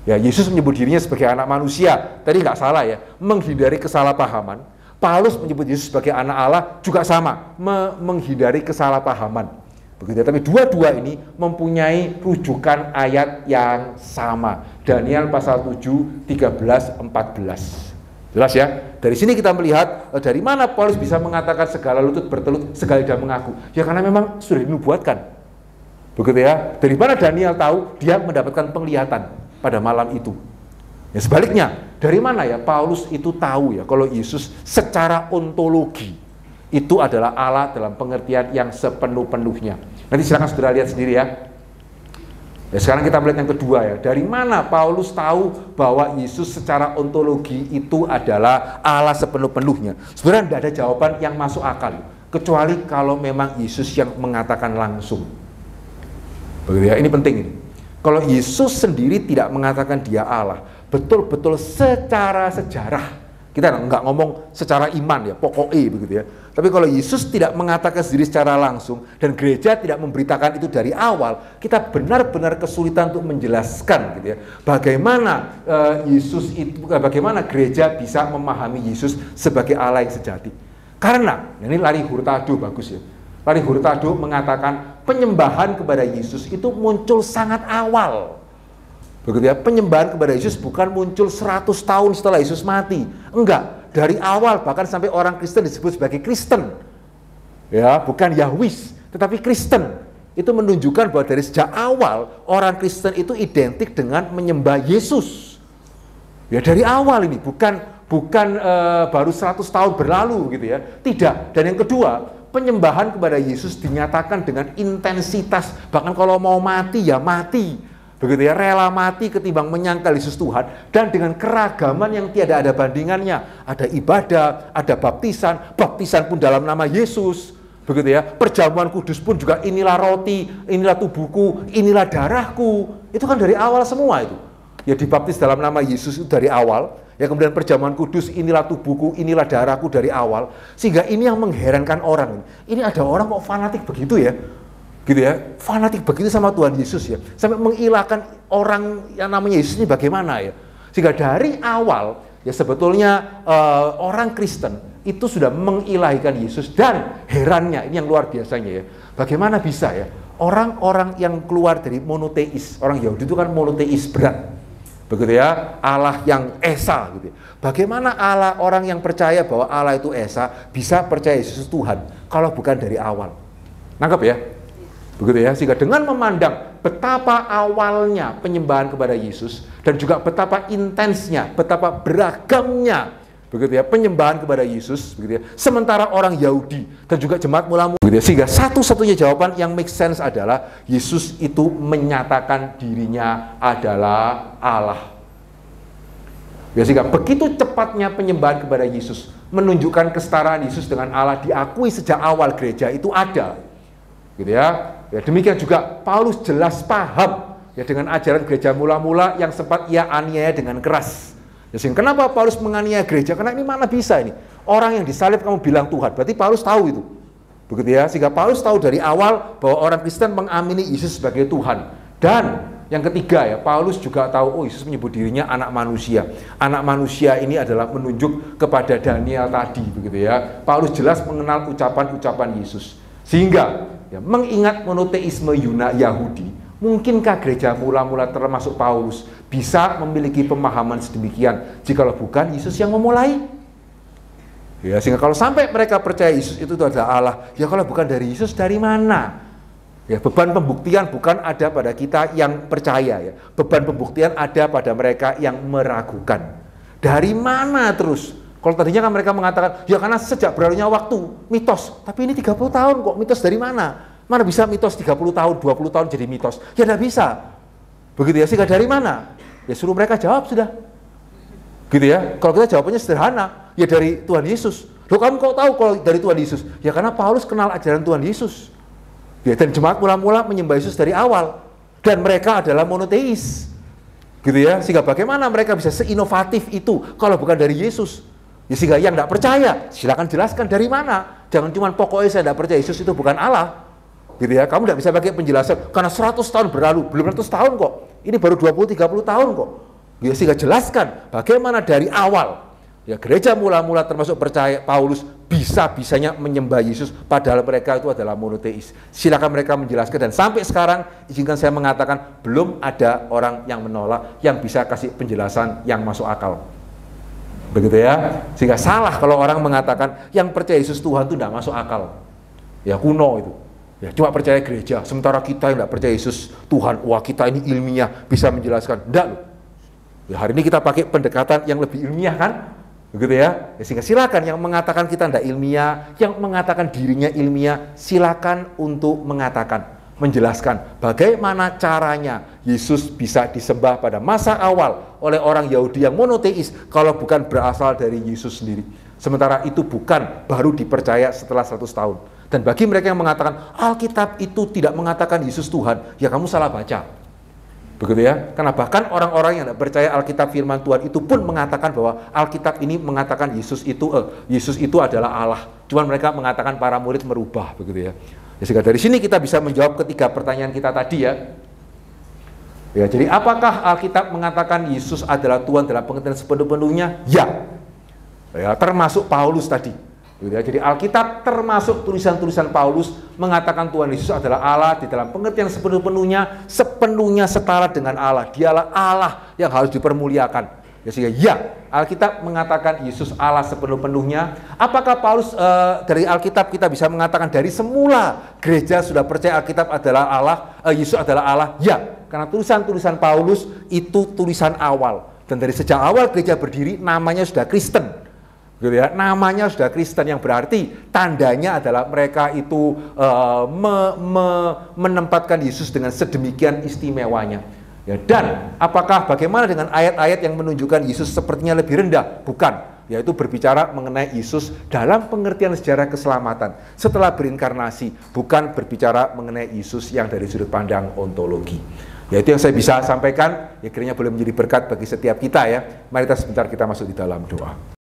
Ya, Yesus menyebut dirinya sebagai anak manusia, tadi nggak salah ya, menghindari kesalahpahaman. Paulus menyebut Yesus sebagai anak Allah juga sama, menghindari kesalahpahaman. Begitu, tapi dua-dua ini mempunyai rujukan ayat yang sama. Daniel pasal 7, 13, 14. Jelas ya? Dari sini kita melihat dari mana Paulus bisa mengatakan segala lutut bertelut, segala lidah mengaku. Ya karena memang sudah dinubuatkan. Begitu ya? Dari mana Daniel tahu? Dia mendapatkan penglihatan pada malam itu. Ya sebaliknya, dari mana ya Paulus itu tahu ya kalau Yesus secara ontologi itu adalah Allah dalam pengertian yang sepenuh-penuhnya. Nanti silakan saudara lihat sendiri ya. Ya sekarang kita melihat yang kedua ya. Dari mana Paulus tahu bahwa Yesus secara ontologi itu adalah Allah sepenuh-penuhnya? Sebenarnya tidak ada jawaban yang masuk akal, kecuali kalau memang Yesus yang mengatakan langsung. Begitu ya, ini penting ini. Kalau Yesus sendiri tidak mengatakan dia Allah, betul-betul secara sejarah, kita nggak ngomong secara iman ya, pokoknya begitu ya. Tapi kalau Yesus tidak mengatakan sendiri secara langsung dan gereja tidak memberitakan itu dari awal, kita benar-benar kesulitan untuk menjelaskan gitu ya. Bagaimana Yesus itu, bagaimana gereja bisa memahami Yesus sebagai Allah yang sejati. Karena ini Larry Hurtado bagus ya. Larry Hurtado mengatakan penyembahan kepada Yesus itu muncul sangat awal. Begitu ya, penyembahan kepada Yesus bukan muncul 100 tahun setelah Yesus mati. Enggak, dari awal bahkan sampai orang Kristen disebut sebagai Kristen. Ya, bukan Yahwis, tetapi Kristen. Itu menunjukkan bahwa dari sejak awal orang Kristen itu identik dengan menyembah Yesus. Ya dari awal ini, bukan baru 100 tahun berlalu gitu ya. Tidak. Dan yang kedua, penyembahan kepada Yesus dinyatakan dengan intensitas, bahkan kalau mau mati ya mati. Begitu ya, rela mati ketimbang menyangkal Yesus Tuhan, dan dengan keragaman yang tiada ada bandingannya. Ada ibadah, ada baptisan pun dalam nama Yesus. Begitu ya, perjamuan kudus pun juga inilah roti, inilah tubuhku, inilah darahku. Itu kan dari awal semua itu. Ya dibaptis dalam nama Yesus itu dari awal. Ya kemudian perjamuan kudus, inilah tubuhku, inilah darahku dari awal. Sehingga ini yang mengherankan orang. Ini ada orang kok fanatik begitu ya. Gitu ya, fanatik begitu sama Tuhan Yesus ya, sampai mengilahkan orang yang namanya Yesus ini bagaimana ya. Sehingga dari awal ya sebetulnya orang Kristen itu sudah mengilahikan Yesus, dan herannya ini yang luar biasanya ya, bagaimana bisa ya orang-orang yang keluar dari monoteis, orang Yahudi itu kan monoteis berat, begitu ya, Allah yang esa gitu ya. Bagaimana orang yang percaya bahwa Allah itu esa bisa percaya Yesus Tuhan kalau bukan dari awal? Nangkep ya? Begitu ya, sehingga dengan memandang betapa awalnya penyembahan kepada Yesus dan juga betapa intensnya, betapa beragamnya begitu ya penyembahan kepada Yesus begitu ya. Sementara orang Yahudi dan juga jemaat mula-mula begitu ya, sehingga satu-satunya jawaban yang make sense adalah Yesus itu menyatakan dirinya adalah Allah. Ya, sehingga begitu cepatnya penyembahan kepada Yesus menunjukkan kesetaraan Yesus dengan Allah diakui sejak awal gereja itu ada. Gitu ya. Ya, demikian juga Paulus jelas paham ya dengan ajaran gereja mula-mula yang sempat ia aniaya dengan keras. Ya, sehingga kenapa Paulus menganiaya gereja? Karena ini mana bisa ini orang yang disalib kamu bilang Tuhan, berarti Paulus tahu itu, begitu ya. Sehingga Paulus tahu dari awal bahwa orang Kristen mengamini Yesus sebagai Tuhan. Dan yang ketiga ya, Paulus juga tahu Yesus menyebut dirinya anak manusia. Anak manusia ini adalah menunjuk kepada Daniel tadi, begitu ya. Paulus jelas mengenal ucapan-ucapan Yesus. Sehingga ya, mengingat monoteisme Yahudi, mungkinkah gereja mula-mula termasuk Paulus bisa memiliki pemahaman sedemikian jikalau bukan Yesus yang memulai? Ya, sehingga kalau sampai mereka percaya Yesus itu adalah Allah, ya kalau bukan dari Yesus dari mana? Ya, beban pembuktian bukan ada pada kita yang percaya ya. Beban pembuktian ada pada mereka yang meragukan. Dari mana terus? Kalau tadinya kan mereka mengatakan, ya karena sejak berlalunya waktu, mitos. Tapi ini 30 tahun kok, mitos dari mana? Mana bisa mitos 30 tahun, 20 tahun jadi mitos? Ya tidak bisa. Begitu ya, sehingga dari mana? Ya suruh mereka jawab sudah. Gitu ya, kalau kita jawabannya sederhana, ya dari Tuhan Yesus. Loh kamu kok tahu kalau dari Tuhan Yesus? Ya karena Paulus kenal ajaran Tuhan Yesus. Ya, dan jemaat mula-mula menyembah Yesus dari awal. Dan mereka adalah monoteis. Gitu ya, sehingga bagaimana mereka bisa seinovatif itu kalau bukan dari Yesus? Ya, sehingga yang tidak percaya, silakan jelaskan dari mana. Jangan cuma pokoknya saya tidak percaya Yesus itu bukan Allah. Gitu ya, kamu tidak bisa pakai penjelasan karena 100 tahun berlalu, belum 100 tahun kok. Ini baru 20-30 tahun kok. Ya, sehingga jelaskan bagaimana dari awal. Ya, gereja mula-mula termasuk percaya Paulus bisa-bisanya menyembah Yesus padahal mereka itu adalah monoteis. Silakan mereka menjelaskan, dan sampai sekarang izinkan saya mengatakan belum ada orang yang menolak yang bisa kasih penjelasan yang masuk akal. Begitu ya, sehingga salah kalau orang mengatakan yang percaya Yesus Tuhan itu tidak masuk akal. Ya kuno itu. Ya cuma percaya gereja, sementara kita yang tidak percaya Yesus Tuhan, wah kita ini ilmiah bisa menjelaskan. Tidak loh. Ya, hari ini kita pakai pendekatan yang lebih ilmiah kan? Begitu ya? Sehingga silakan yang mengatakan kita tidak ilmiah, yang mengatakan dirinya ilmiah, silakan untuk mengatakan, menjelaskan bagaimana caranya Yesus bisa disembah pada masa awal oleh orang Yahudi yang monoteis kalau bukan berasal dari Yesus sendiri. Sementara itu bukan baru dipercaya setelah 100 tahun. Dan bagi mereka yang mengatakan Alkitab itu tidak mengatakan Yesus Tuhan, ya kamu salah baca. Begitu ya? Karena bahkan orang-orang yang tidak percaya Alkitab firman Tuhan itu pun mengatakan bahwa Alkitab ini mengatakan Yesus itu adalah Allah. Cuman mereka mengatakan para murid merubah, begitu ya. Sehingga dari sini kita bisa menjawab ketiga pertanyaan kita tadi ya. Ya, jadi apakah Alkitab mengatakan Yesus adalah Tuhan dalam pengertian sepenuh-penuhnya? Ya. Ya, termasuk Paulus tadi. Ya, jadi Alkitab termasuk tulisan-tulisan Paulus mengatakan Tuhan Yesus adalah Allah di dalam pengertian sepenuh-penuhnya, sepenuhnya setara dengan Allah. Dialah Allah yang harus dipermuliakan. Ya, sehingga ya, Alkitab mengatakan Yesus Allah sepenuh-penuhnya. Apakah Paulus dari Alkitab kita bisa mengatakan dari semula gereja sudah percaya Alkitab adalah Allah, Yesus adalah Allah? Ya, karena tulisan-tulisan Paulus itu tulisan awal. Dan dari sejak awal gereja berdiri namanya sudah Kristen. Gitu ya, namanya sudah Kristen, yang berarti tandanya adalah mereka itu menempatkan Yesus dengan sedemikian istimewanya. Ya, dan apakah bagaimana dengan ayat-ayat yang menunjukkan Yesus sepertinya lebih rendah? Bukan, yaitu berbicara mengenai Yesus dalam pengertian sejarah keselamatan setelah berinkarnasi, bukan berbicara mengenai Yesus yang dari sudut pandang ontologi. Ya, itu yang saya bisa sampaikan, ya kiranya boleh menjadi berkat bagi setiap kita ya. Mari kita sebentar kita masuk di dalam doa.